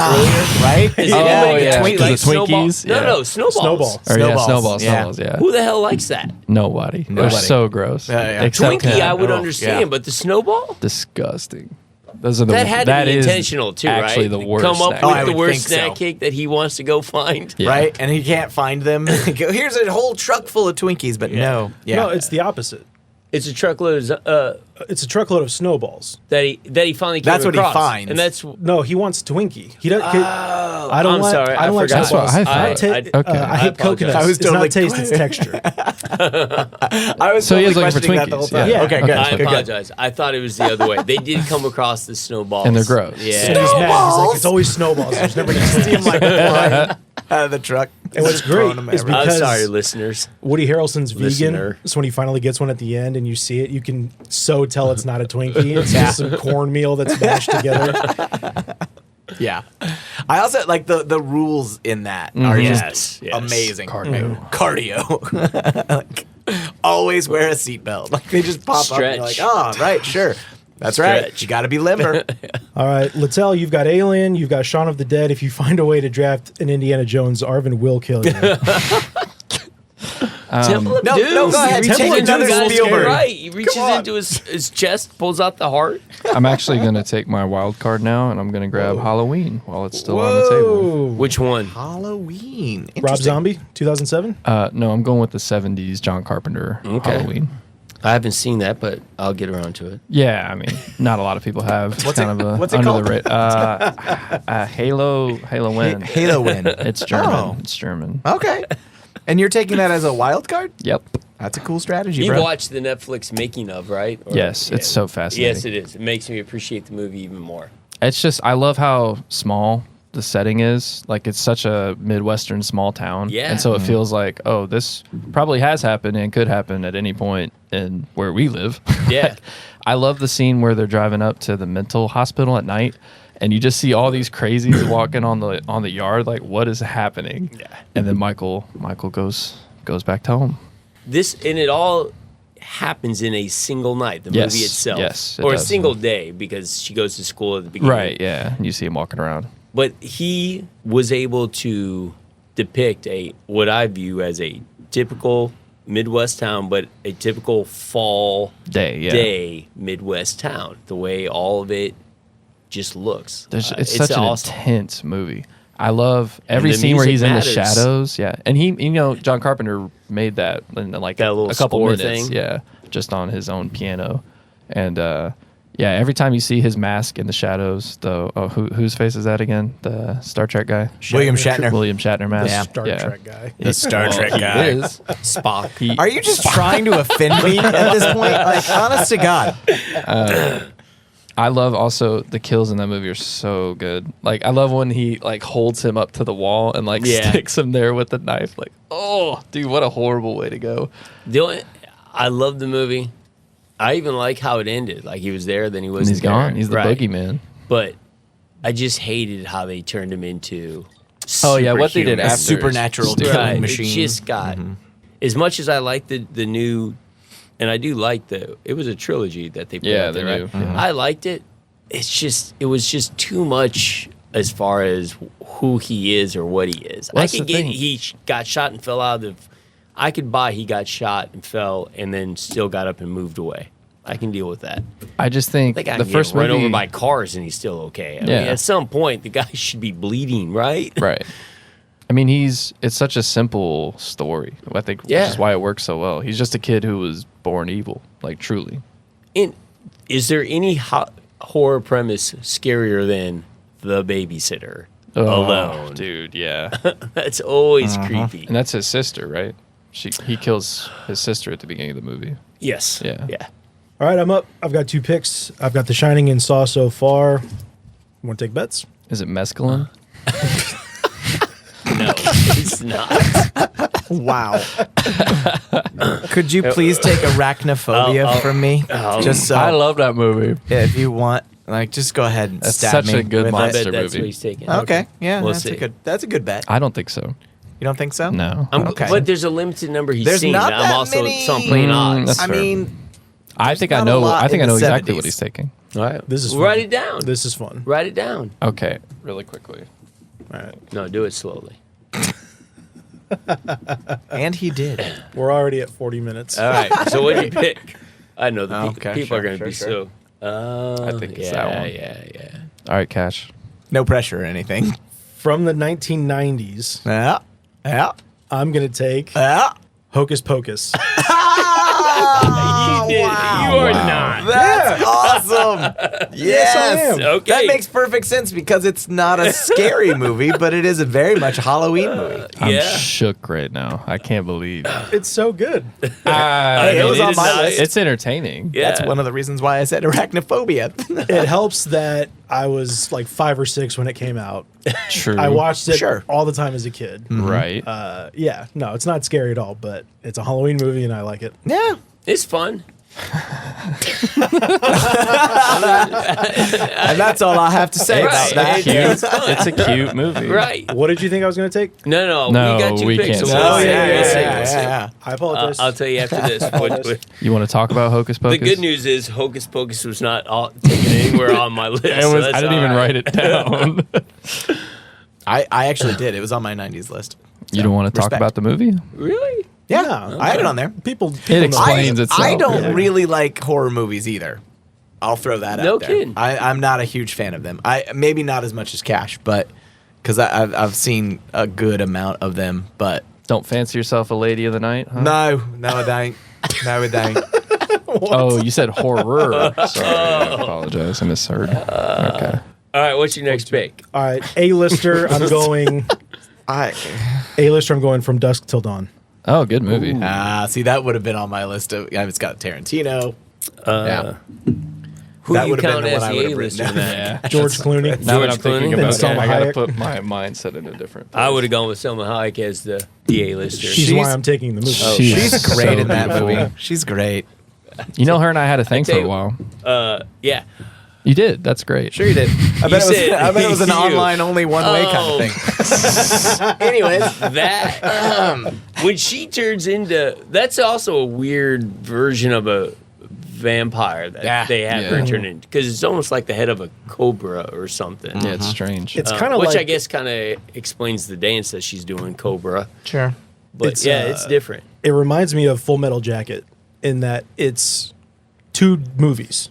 Speaker 4: Right?
Speaker 2: Has
Speaker 3: Oh,
Speaker 2: anybody
Speaker 3: yeah.
Speaker 2: actually
Speaker 3: The
Speaker 2: like snowball-
Speaker 3: Twinkies?
Speaker 2: No,
Speaker 3: Yeah.
Speaker 2: no, snowballs.
Speaker 1: Snowball.
Speaker 3: Or, yeah,
Speaker 4: Snowballs.
Speaker 3: snowballs, yeah.
Speaker 2: Who the hell likes that?
Speaker 3: Nobody. They're
Speaker 4: Nobody.
Speaker 3: so gross.
Speaker 4: Yeah.
Speaker 3: Except
Speaker 2: Twinkie,
Speaker 3: him.
Speaker 2: I would
Speaker 4: Oh,
Speaker 2: understand,
Speaker 4: yeah.
Speaker 2: but the snowball?
Speaker 3: Disgusting. Those are the
Speaker 2: That had to be
Speaker 3: is
Speaker 2: intentional too, right?
Speaker 3: actually the worst.
Speaker 2: Come up
Speaker 3: snack.
Speaker 4: Oh, I
Speaker 2: with the
Speaker 4: would
Speaker 2: worst
Speaker 4: think
Speaker 2: snack
Speaker 4: so.
Speaker 2: cake that he wants to go find.
Speaker 3: Yeah.
Speaker 4: Right? And he can't find them. Go, here's a whole truck full of Twinkies, but no. Yeah.
Speaker 1: No, it's the opposite.
Speaker 2: It's a truckload
Speaker 1: It's a truckload of snowballs.
Speaker 2: that he finally came
Speaker 4: That's what he
Speaker 2: across.
Speaker 4: finds.
Speaker 2: and that's
Speaker 1: No, he wants Twinkie. He does. I don't
Speaker 2: I'm
Speaker 1: like.
Speaker 2: sorry,
Speaker 1: I don't
Speaker 2: I
Speaker 1: like
Speaker 2: forgot.
Speaker 1: snowballs.
Speaker 3: That's what I thought.
Speaker 1: I
Speaker 3: Okay.
Speaker 1: hate coconuts.
Speaker 2: I
Speaker 4: was
Speaker 1: It's
Speaker 4: totally-
Speaker 1: not taste; it's texture.
Speaker 4: I was
Speaker 3: So he
Speaker 4: totally
Speaker 3: is looking for
Speaker 4: questioning that the whole
Speaker 3: Twinkies,
Speaker 4: time.
Speaker 1: yeah.
Speaker 4: Okay,
Speaker 1: Okay.
Speaker 4: good.
Speaker 2: I
Speaker 4: good, good.
Speaker 2: apologize. I thought it was the other way. They did come across the snowballs,
Speaker 3: And they're gross.
Speaker 1: And
Speaker 2: Yeah.
Speaker 1: he's mad. He's like,
Speaker 4: Snowballs?
Speaker 1: it's always snowballs. There's never any
Speaker 4: See him
Speaker 1: Twinkies.
Speaker 4: like flying out of the truck.
Speaker 1: And what's
Speaker 4: Just throwing
Speaker 1: great
Speaker 4: them
Speaker 1: is
Speaker 4: everywhere.
Speaker 2: I'm
Speaker 1: because
Speaker 2: sorry, listeners.
Speaker 1: Woody Harrelson's vegan.
Speaker 2: Listener.
Speaker 1: So when he finally gets one at the end and you see it, you can so tell it's not a Twinkie. It's just some cornmeal that's mashed together.
Speaker 4: Yeah. I also like the rules in that are
Speaker 2: Yes,
Speaker 4: just
Speaker 2: yes.
Speaker 4: amazing.
Speaker 3: Cardio.
Speaker 4: Cardio. Like, always wear a seatbelt. Like they just pop up and you're like,
Speaker 2: Stretch.
Speaker 4: oh, right, sure. That's right.
Speaker 2: Stretch.
Speaker 4: You got to be limber.
Speaker 1: All right, Littell, you've got Alien, you've got Shaun of the Dead. If you find a way to draft an Indiana Jones, Arvin will kill you.
Speaker 2: Temple of
Speaker 4: no,
Speaker 2: Doom.
Speaker 4: no, go ahead.
Speaker 2: He reaches
Speaker 1: Take
Speaker 2: into
Speaker 1: another
Speaker 2: his-
Speaker 1: Spielberg.
Speaker 2: Right. He reaches
Speaker 4: on.
Speaker 2: into his chest, pulls out the heart.
Speaker 3: I'm actually going to take my wild card now, and I'm going to grab Halloween while it's still on the table.
Speaker 1: Whoa.
Speaker 2: Which one?
Speaker 4: Halloween.
Speaker 1: Rob
Speaker 4: Interesting.
Speaker 1: Zombie, 2007.
Speaker 3: No, I'm going with the 70s John Carpenter
Speaker 2: Okay.
Speaker 3: Halloween.
Speaker 2: I haven't seen that, but I'll get around to it.
Speaker 3: Yeah, I mean, not a lot of people have. It's
Speaker 4: What's
Speaker 3: kind
Speaker 4: it-
Speaker 3: of a
Speaker 4: what's it
Speaker 3: under
Speaker 4: called?
Speaker 3: the Halo Win.
Speaker 4: Halo win.
Speaker 3: It's German.
Speaker 4: Oh.
Speaker 3: It's German.
Speaker 4: Okay. And you're taking that as a wild card?
Speaker 3: Yep.
Speaker 4: That's a cool strategy,
Speaker 2: You
Speaker 4: bro.
Speaker 2: watched the Netflix making of, right? Or-
Speaker 3: Yes, it's so fascinating.
Speaker 2: Yes, it is. It makes me appreciate the movie even more.
Speaker 3: It's just I love how small the setting is. Like it's such a Midwestern small town.
Speaker 2: Yeah.
Speaker 3: And so it feels like, oh, this probably has happened and could happen at any point in where we live.
Speaker 2: Yeah.
Speaker 3: Like, I love the scene where they're driving up to the mental hospital at night and you just see all these crazies walking on the yard, like what is happening?
Speaker 2: Yeah.
Speaker 3: And then Michael goes back to home.
Speaker 2: This and it all happens in a single night. The
Speaker 3: Yes,
Speaker 2: movie itself,
Speaker 3: yes, it
Speaker 2: or a
Speaker 3: does.
Speaker 2: single day because she goes to school at the beginning.
Speaker 3: Right, yeah. And you see him walking around.
Speaker 2: But he was able to depict what I view as a typical Midwest town, but a typical fall
Speaker 3: Day.
Speaker 2: Midwest town. The way all of it just looks.
Speaker 3: It's such an
Speaker 2: awesome.
Speaker 3: intense movie. I love every
Speaker 2: the
Speaker 3: scene where
Speaker 2: music
Speaker 3: he's in the
Speaker 2: matters.
Speaker 3: shadows. Yeah, and John Carpenter made that in like
Speaker 2: That little
Speaker 3: a couple
Speaker 2: score
Speaker 3: minutes.
Speaker 2: thing?
Speaker 3: Yeah, just on his own piano, and yeah, every time you see his mask in the shadows, whose face is that again? The Star Trek guy,
Speaker 4: William Shatner.
Speaker 3: William Shatner mask.
Speaker 4: Yeah.
Speaker 1: Star Trek guy.
Speaker 4: The Star Trek
Speaker 3: He
Speaker 4: guy.
Speaker 3: is.
Speaker 2: Spock.
Speaker 3: He-
Speaker 4: Are you just trying to offend me at this point? Like, honest to God.
Speaker 3: I love also the kills in that movie are so good. Like I love when he like holds him up to the wall and like
Speaker 2: Yeah.
Speaker 3: sticks him there with the knife. Like, oh, dude, what a horrible way to go.
Speaker 2: I love the movie. I even like how it ended. Like he was there, then he
Speaker 3: And
Speaker 2: wasn't
Speaker 3: he's gone.
Speaker 2: there.
Speaker 3: He's the
Speaker 2: Right.
Speaker 3: boogeyman.
Speaker 2: But I just hated how they turned him into.
Speaker 3: Oh, yeah, what they did
Speaker 2: superhuman.
Speaker 3: after.
Speaker 4: Supernatural
Speaker 3: Stupid.
Speaker 4: killing
Speaker 2: Right.
Speaker 4: machine.
Speaker 2: It just got as much as I like the new, and I do like it was a trilogy that they put
Speaker 3: Yeah,
Speaker 2: out there,
Speaker 3: the
Speaker 2: right?
Speaker 3: new, yeah.
Speaker 2: I liked it. It was just too much as far as who he is or what he is.
Speaker 3: Well,
Speaker 2: I
Speaker 3: that's
Speaker 2: could
Speaker 3: the
Speaker 2: get
Speaker 3: thing.
Speaker 2: he got shot and fell out of. I could buy he got shot and fell and then still got up and moved away. I can deal with that.
Speaker 3: I just think
Speaker 2: That guy
Speaker 3: the
Speaker 2: can
Speaker 3: first
Speaker 2: get run
Speaker 3: movie,
Speaker 2: over by cars and he's still okay. I
Speaker 3: Yeah.
Speaker 2: mean, at some point, the guy should be bleeding, right?
Speaker 3: right? I mean, it's such a simple story. I think
Speaker 2: Yeah.
Speaker 3: which is why it works so well. He's just a kid who was born evil, like truly.
Speaker 2: And is there any horror premise scarier than The Babysitter alone?
Speaker 3: Oh, dude. Yeah,
Speaker 2: That's always creepy.
Speaker 3: and that's his sister, right? He kills his sister at the beginning of the movie.
Speaker 2: Yes.
Speaker 3: Yeah.
Speaker 2: Yeah.
Speaker 1: All right, I'm up. I've got 2 picks. I've got The Shining and Saw so far. Want to take bets?
Speaker 3: Is it mescaline?
Speaker 2: No, it's not.
Speaker 4: Wow. Could you please take arachnophobia from me? Just so
Speaker 3: I love that movie.
Speaker 4: if you want, like, just go ahead and
Speaker 3: That's
Speaker 4: stab
Speaker 3: such
Speaker 4: me
Speaker 3: a good
Speaker 4: with
Speaker 2: I
Speaker 3: monster
Speaker 4: it.
Speaker 2: bet that's
Speaker 3: movie.
Speaker 2: what he's taking.
Speaker 4: Okay, yeah,
Speaker 2: We'll
Speaker 4: that's
Speaker 2: see.
Speaker 4: a good bet.
Speaker 3: I don't think so.
Speaker 4: You don't think so?
Speaker 3: No.
Speaker 4: Okay.
Speaker 2: But there's a limited number he's
Speaker 4: There's
Speaker 2: seen.
Speaker 4: not
Speaker 2: I'm
Speaker 4: that
Speaker 2: also
Speaker 4: many.
Speaker 2: so I'm playing odds.
Speaker 3: that's
Speaker 4: I
Speaker 3: fair.
Speaker 4: mean,
Speaker 3: I think I
Speaker 4: not a
Speaker 3: know.
Speaker 4: lot
Speaker 3: I think I
Speaker 4: in
Speaker 3: know
Speaker 4: the
Speaker 3: exactly
Speaker 4: 70s.
Speaker 3: what he's taking.
Speaker 2: All right.
Speaker 1: This is fun.
Speaker 2: Write it down.
Speaker 1: This is fun.
Speaker 2: Write it down.
Speaker 3: Okay, really quickly.
Speaker 1: All right.
Speaker 2: No, do it slowly.
Speaker 4: and he did.
Speaker 1: We're already at 40 minutes.
Speaker 2: All right. So what do you pick? I know the
Speaker 4: Okay,
Speaker 2: people are
Speaker 4: sure,
Speaker 2: going to
Speaker 4: sure,
Speaker 2: be
Speaker 4: sure.
Speaker 2: so.
Speaker 3: I think it's
Speaker 2: yeah,
Speaker 3: that one.
Speaker 2: Yeah.
Speaker 3: All right, Cash.
Speaker 4: No pressure or anything.
Speaker 1: From the 1990s,
Speaker 4: Yeah. Yeah.
Speaker 1: I'm going to take
Speaker 4: Yeah.
Speaker 1: Hocus Pocus.
Speaker 2: You did. You are not.
Speaker 4: That's awesome. Yes.
Speaker 1: I am.
Speaker 2: Okay.
Speaker 4: That makes perfect sense because it's not a scary movie, but it is a very much Halloween movie.
Speaker 3: I'm
Speaker 2: Yeah.
Speaker 3: shook right now. I can't believe.
Speaker 1: It's so good.
Speaker 4: It was on my list.
Speaker 3: It's entertaining.
Speaker 2: Yeah.
Speaker 4: That's one of the reasons why I said arachnophobia.
Speaker 1: It helps that I was like 5 or 6 when it came out.
Speaker 3: True.
Speaker 1: I watched it
Speaker 4: Sure.
Speaker 1: all the time as a kid.
Speaker 3: Right.
Speaker 1: Yeah, no, it's not scary at all, but it's a Halloween movie and I like it.
Speaker 4: Yeah.
Speaker 2: It's fun.
Speaker 4: And that's all I have to say
Speaker 2: Right.
Speaker 4: about that.
Speaker 3: cute.
Speaker 2: It's fun.
Speaker 3: It's a cute movie.
Speaker 2: Right.
Speaker 1: What did you think I was going to take?
Speaker 2: No,
Speaker 3: No,
Speaker 2: we got you
Speaker 3: we
Speaker 2: picked.
Speaker 3: can't
Speaker 2: So
Speaker 3: say
Speaker 2: we'll
Speaker 3: that.
Speaker 2: see.
Speaker 4: yeah,
Speaker 2: We'll see.
Speaker 4: yeah,
Speaker 2: We'll see.
Speaker 4: yeah.
Speaker 1: I apologize.
Speaker 2: I'll tell you after this.
Speaker 3: You want to talk about Hocus
Speaker 2: The
Speaker 3: Pocus?
Speaker 2: good news is Hocus Pocus was not taken anywhere on my list.
Speaker 3: It
Speaker 2: so
Speaker 3: was,
Speaker 2: that's
Speaker 3: I didn't even
Speaker 2: all right.
Speaker 3: write it down.
Speaker 4: I actually did. It was on my 90s list.
Speaker 3: You don't want to talk
Speaker 4: Respect.
Speaker 3: about the movie?
Speaker 2: Really?
Speaker 4: Yeah,
Speaker 1: No,
Speaker 4: I had it on there.
Speaker 1: People
Speaker 3: It
Speaker 1: know.
Speaker 3: explains itself.
Speaker 4: I don't
Speaker 1: Yeah.
Speaker 4: really like horror movies either. I'll throw that
Speaker 2: No
Speaker 4: out there.
Speaker 2: kidding.
Speaker 4: I'm not a huge fan of them. I maybe not as much as Cash, but because I've seen a good amount of them. But
Speaker 3: Don't fancy yourself a lady of the night? Huh?
Speaker 4: no, it ain't. No, it ain't.
Speaker 3: Oh, you said horror. Sorry, I apologize. I misheard. Okay.
Speaker 2: All right, what's your next pick?
Speaker 1: All right, A-lister, I'm going A-lister, I'm going From Dusk Till Dawn.
Speaker 3: Oh, good movie.
Speaker 4: See, that would have been on my list of. It's got Tarantino. Yeah,
Speaker 2: Who
Speaker 4: That
Speaker 2: do you
Speaker 4: would have
Speaker 2: count
Speaker 4: been the
Speaker 2: as
Speaker 4: one I
Speaker 2: the
Speaker 4: would have
Speaker 2: A-lister
Speaker 4: written
Speaker 2: then?
Speaker 3: Yeah.
Speaker 1: George Clooney.
Speaker 3: Now that
Speaker 2: George
Speaker 3: I'm thinking
Speaker 2: Clooney.
Speaker 3: about
Speaker 1: And
Speaker 3: it, I
Speaker 1: Salma
Speaker 3: gotta
Speaker 1: Hayek.
Speaker 3: put my mindset in a different place.
Speaker 2: I would have gone with Selma Hayek as the A-lister.
Speaker 1: She's why I'm taking the movie.
Speaker 4: she's great
Speaker 3: so
Speaker 4: in that
Speaker 3: beautiful.
Speaker 4: movie. She's great.
Speaker 3: You know, her and I had a thing for
Speaker 2: tell
Speaker 3: a
Speaker 2: you-
Speaker 3: while.
Speaker 2: Yeah.
Speaker 3: You did. That's great.
Speaker 4: Sure, you did. I bet it was an
Speaker 2: you.
Speaker 4: online only one way kind
Speaker 2: Oh.
Speaker 4: of thing. Anyways,
Speaker 2: That when she turns into, that's also a weird version of a vampire that
Speaker 4: Yeah.
Speaker 2: they have her
Speaker 3: Yeah.
Speaker 2: turn into, because it's almost like the head of a cobra or something.
Speaker 3: Yeah, it's strange.
Speaker 1: It's kind of
Speaker 2: which
Speaker 1: like
Speaker 2: I guess kind of explains the dance that she's doing, Cobra.
Speaker 4: sure.
Speaker 2: But
Speaker 1: It's,
Speaker 2: it's different.
Speaker 1: it reminds me of Full Metal Jacket in that it's 2 movies.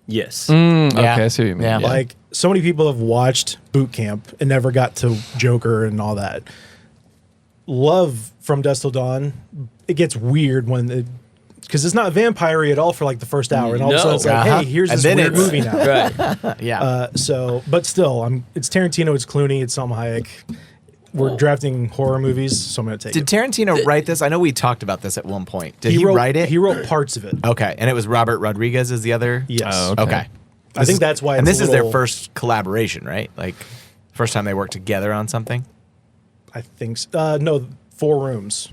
Speaker 2: Yes.
Speaker 3: Okay,
Speaker 4: Yeah.
Speaker 3: I see what you mean.
Speaker 4: Yeah.
Speaker 3: Yeah.
Speaker 1: Like so many people have watched Boot Camp and never got to Joker and all that. Love From Dusk Till Dawn, it gets weird when because it's not vampire at all for like the first hour, and all of a sudden it's like,
Speaker 4: Uh-huh.
Speaker 1: hey, here's
Speaker 4: And
Speaker 1: this
Speaker 4: then
Speaker 1: weird
Speaker 4: it's-
Speaker 1: movie now.
Speaker 2: Right.
Speaker 4: Yeah.
Speaker 1: So, but still, it's Tarantino, it's Clooney, it's Salma Hayek. We're drafting horror movies, so I'm gonna take
Speaker 4: Did
Speaker 1: it.
Speaker 4: Tarantino write this? I know we talked about this at one point. Did he
Speaker 1: wrote,
Speaker 4: write it?
Speaker 1: He wrote parts of it.
Speaker 4: Okay, and it was Robert Rodriguez as the other.
Speaker 1: Yes.
Speaker 3: Oh,
Speaker 4: Okay.
Speaker 1: I think that's why.
Speaker 4: And
Speaker 1: it's
Speaker 4: this
Speaker 1: a
Speaker 4: is their
Speaker 1: little-
Speaker 4: first collaboration, right? Like, first time they worked together on something.
Speaker 1: I think. No, 4 Rooms.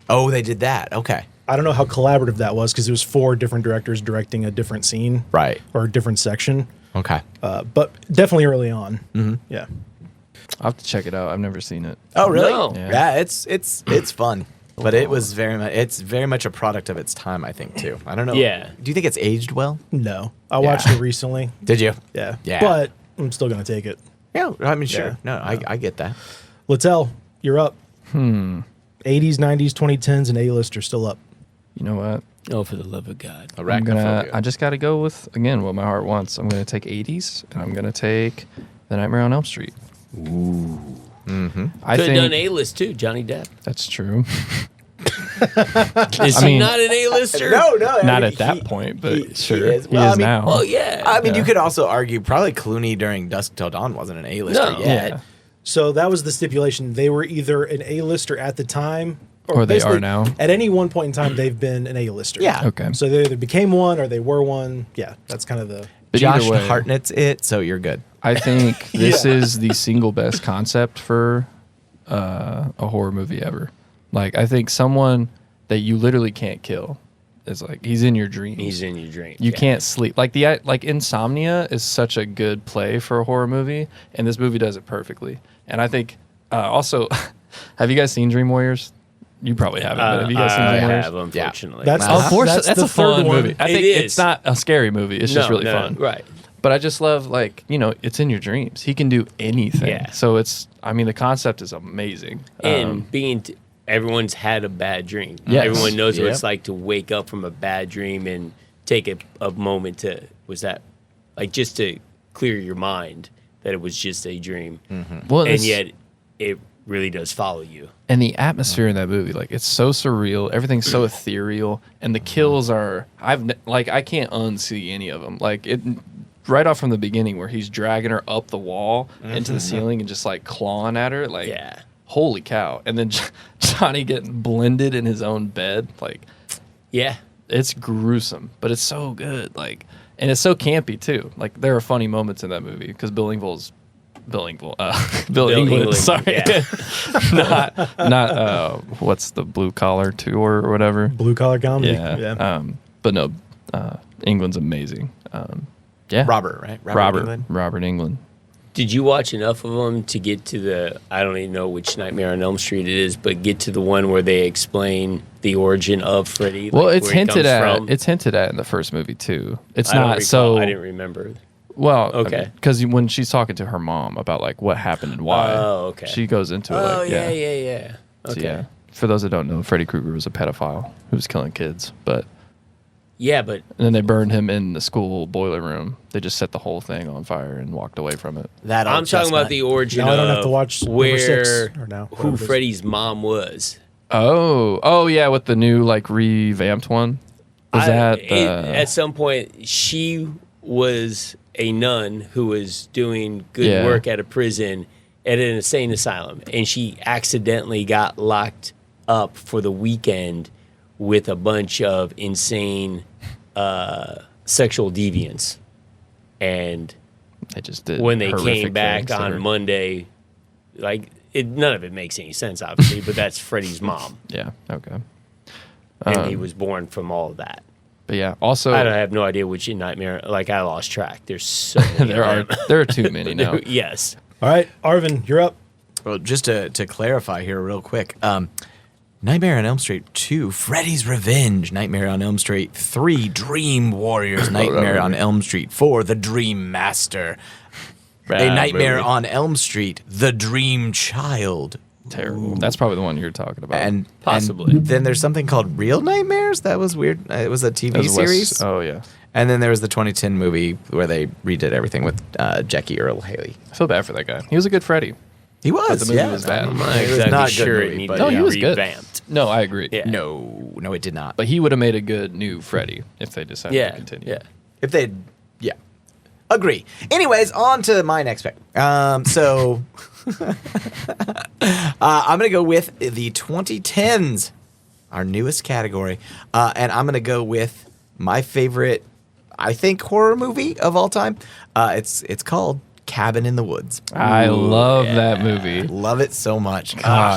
Speaker 4: Oh, they did that. Okay.
Speaker 1: I don't know how collaborative that was because it was 4 different directors directing a different scene,
Speaker 4: Right.
Speaker 1: or a different section.
Speaker 4: Okay.
Speaker 1: But definitely early on. Mm-hmm. Yeah.
Speaker 3: I'll have to check it out. I've never seen it.
Speaker 4: Oh, really?
Speaker 2: No.
Speaker 4: Yeah, it's fun, but it's very much a product of its time, I think too. I don't know.
Speaker 2: Yeah.
Speaker 4: Do you think it's aged well?
Speaker 1: No, I watched it recently.
Speaker 4: Did you?
Speaker 1: Yeah.
Speaker 4: Yeah.
Speaker 1: But I'm still gonna take it.
Speaker 4: Yeah. I mean, sure.
Speaker 1: Yeah.
Speaker 4: No, I get that.
Speaker 1: Littell, you're up. 80s, 90s, 2010s, and A-list are still up.
Speaker 3: You know what?
Speaker 2: Oh, for the love of God.
Speaker 3: I just got to go with, again, what my heart wants. I'm going to take 80s, and I'm going to take The Nightmare on Elm Street. Ooh. Mm-hmm. I
Speaker 2: Could have done
Speaker 3: think
Speaker 2: A-list too, Johnny Depp.
Speaker 3: that's true.
Speaker 2: Is he not an A-lister?
Speaker 4: No.
Speaker 3: Not at that point, but
Speaker 4: he
Speaker 3: sure.
Speaker 4: is.
Speaker 3: He
Speaker 4: Well,
Speaker 3: is
Speaker 4: I mean,
Speaker 3: now.
Speaker 2: Well, yeah.
Speaker 4: I mean, you could also argue probably Clooney during Dusk Till Dawn wasn't an A-lister
Speaker 2: No.
Speaker 4: yet.
Speaker 3: Yeah.
Speaker 1: So that was the stipulation. They were either an A-lister at the time,
Speaker 3: Or they
Speaker 1: basically
Speaker 3: are now.
Speaker 1: At any one point in time, they've been an A-lister.
Speaker 4: Yeah.
Speaker 3: Okay.
Speaker 1: So they either became one or they were one. Yeah, that's kind of the.
Speaker 3: But
Speaker 4: Josh
Speaker 3: either way,
Speaker 4: Hartnett's it, so you're good.
Speaker 3: I think this is the single best concept for a horror movie ever. Like, I think someone that you literally can't kill is like, he's in your dreams.
Speaker 2: He's in your dreams.
Speaker 3: You can't sleep. Like Insomnia is such a good play for a horror movie, and this movie does it perfectly. And I think also, have you guys seen Dream Warriors? You probably haven't. But have you guys seen
Speaker 2: I
Speaker 3: Dream Warriors?
Speaker 2: have, unfortunately.
Speaker 1: That's
Speaker 3: Unfortunately, that's
Speaker 1: the
Speaker 3: a fun
Speaker 1: third one.
Speaker 3: movie. I think
Speaker 2: It
Speaker 3: it's
Speaker 2: is.
Speaker 3: not a scary movie. It's just really
Speaker 2: No,
Speaker 3: fun.
Speaker 2: right.
Speaker 3: But I just love, like, it's in your dreams. He can do anything.
Speaker 2: Yeah.
Speaker 3: So the concept is amazing.
Speaker 2: And everyone's had a bad dream.
Speaker 3: Yes.
Speaker 2: Everyone knows what
Speaker 4: Yep.
Speaker 2: it's like to wake up from a bad dream and take a moment to, just to clear your mind that it was just a dream.
Speaker 3: Well,
Speaker 2: And
Speaker 3: it's-
Speaker 2: yet it really does follow you.
Speaker 3: And the atmosphere in that movie, like, it's so surreal. Everything's so ethereal, and the kills are. I can't unsee any of them. Like it, right off from the beginning, where he's dragging her up the wall into the ceiling and just like clawing at her. Like,
Speaker 2: Yeah.
Speaker 3: holy cow! And then Johnny getting blended in his own bed. Like,
Speaker 2: Yeah.
Speaker 3: it's gruesome, but it's so good. Like, and it's so campy too. Like, there are funny moments in that movie because Bill Engvall. Bill England.
Speaker 2: England,
Speaker 3: Sorry,
Speaker 2: yeah.
Speaker 3: not what's the Blue Collar Tour or whatever.
Speaker 1: Blue collar comedy.
Speaker 3: Yeah. But no, England's amazing. Yeah.
Speaker 4: Robert, right?
Speaker 3: Robert England.
Speaker 2: Did you watch enough of them to get to the, I don't even know which Nightmare on Elm Street it is, but get to the one where they explain the origin of Freddy?
Speaker 3: Well,
Speaker 2: like
Speaker 3: it's
Speaker 2: where he
Speaker 3: hinted
Speaker 2: comes
Speaker 3: at.
Speaker 2: from?
Speaker 3: It's hinted at in the first movie too. It's
Speaker 2: I don't
Speaker 3: not
Speaker 2: recall.
Speaker 3: so.
Speaker 2: I didn't remember.
Speaker 3: Well,
Speaker 2: Okay.
Speaker 3: Because when she's talking to her mom about like what happened and why,
Speaker 2: Oh, okay.
Speaker 3: she goes into it.
Speaker 2: Oh,
Speaker 3: Like,
Speaker 2: yeah.
Speaker 3: So,
Speaker 2: Okay.
Speaker 3: yeah. For those that don't know, Freddy Krueger was a pedophile who was killing kids, but
Speaker 2: Yeah, but
Speaker 3: and then they burned him in the school boiler room. They just set the whole thing on fire and walked away from it.
Speaker 4: That
Speaker 2: I'm
Speaker 4: old
Speaker 2: talking about
Speaker 4: chestnut.
Speaker 2: the origin
Speaker 1: Now I
Speaker 2: of
Speaker 1: don't have to watch number
Speaker 2: where
Speaker 1: 6 or now, whatever
Speaker 2: who
Speaker 1: it is.
Speaker 2: Freddy's mom was.
Speaker 3: Oh yeah, with the new like revamped one. Was
Speaker 2: At some point, she was a nun who was doing good
Speaker 3: Yeah.
Speaker 2: work at a prison at an insane asylum, and she accidentally got locked up for the weekend with a bunch of insane sexual deviants. And
Speaker 3: they just did
Speaker 2: when they
Speaker 3: horrific
Speaker 2: came back
Speaker 3: things to
Speaker 2: on
Speaker 3: her.
Speaker 2: Monday, none of it makes any sense, obviously, but that's Freddy's mom,
Speaker 3: Yeah. Okay.
Speaker 2: and he was born from all of that.
Speaker 3: But yeah, also
Speaker 2: I have no idea which Nightmare. Like, I lost track. There's so many.
Speaker 3: there are too many now.
Speaker 2: Yes.
Speaker 1: All right, Arvin, you're up.
Speaker 4: Well, just to clarify here real quick, Nightmare on Elm Street 2, Freddy's Revenge, Nightmare on Elm Street 3, Dream Warriors, Nightmare on Elm Street 4, The Dream Master, A Nightmare on Elm Street, The Dream Child.
Speaker 3: Terrible. That's probably the one you're talking about.
Speaker 4: And
Speaker 2: Possibly.
Speaker 4: and then there's something called Real Nightmares. That was weird. It was a TV
Speaker 3: That was
Speaker 4: series.
Speaker 3: Oh yeah.
Speaker 4: And then there was the 2010 movie where they redid everything with Jackie Earl Haley.
Speaker 3: I feel bad for that guy. He was a good Freddy.
Speaker 4: He was.
Speaker 3: the movie
Speaker 4: yeah.
Speaker 3: was bad.
Speaker 2: I'm not
Speaker 4: It was
Speaker 2: exactly
Speaker 4: not a good
Speaker 2: sure
Speaker 4: movie,
Speaker 2: it needed
Speaker 4: but
Speaker 2: to
Speaker 3: No,
Speaker 2: be
Speaker 3: he was good.
Speaker 2: revamped.
Speaker 3: No, I agree.
Speaker 2: Yeah.
Speaker 4: No, it did not.
Speaker 3: But he would have made a good new Freddy if they decided to
Speaker 2: Yeah.
Speaker 3: continue.
Speaker 2: Yeah.
Speaker 4: If they, yeah, agree. Anyways, on to my next pick. So I'm gonna go with the 2010s, our newest category, and I'm gonna go with my favorite, I think, horror movie of all time. It's called Cabin in the Woods.
Speaker 3: I love that movie.
Speaker 4: Love it so much.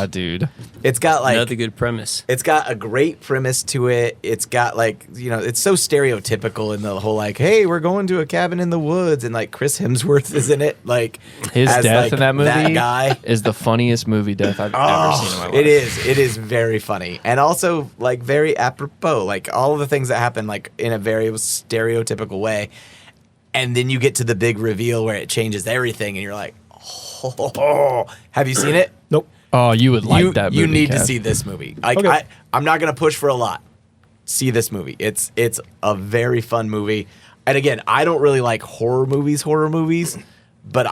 Speaker 3: Dude.
Speaker 4: It's got like
Speaker 2: Another good premise.
Speaker 4: It's got a great premise to it. It's got like, it's so stereotypical in the whole like, hey, we're going to a cabin in the woods, and like Chris Hemsworth is in it. Like
Speaker 3: His
Speaker 4: as,
Speaker 3: death
Speaker 4: like,
Speaker 3: in that movie
Speaker 4: That guy.
Speaker 3: is the funniest movie death I've ever seen in my life.
Speaker 4: It is. It is very funny. And also like very apropos. Like all of the things that happen like in a very stereotypical way. And then you get to the big reveal where it changes everything and you're like, oh. Have you seen it?
Speaker 1: Nope.
Speaker 3: Oh, you would like that movie.
Speaker 4: You need to
Speaker 3: Kev.
Speaker 4: see this movie. Like
Speaker 1: Okay.
Speaker 4: I'm not gonna push for a lot. See this movie. It's a very fun movie. And again, I don't really like horror movies, but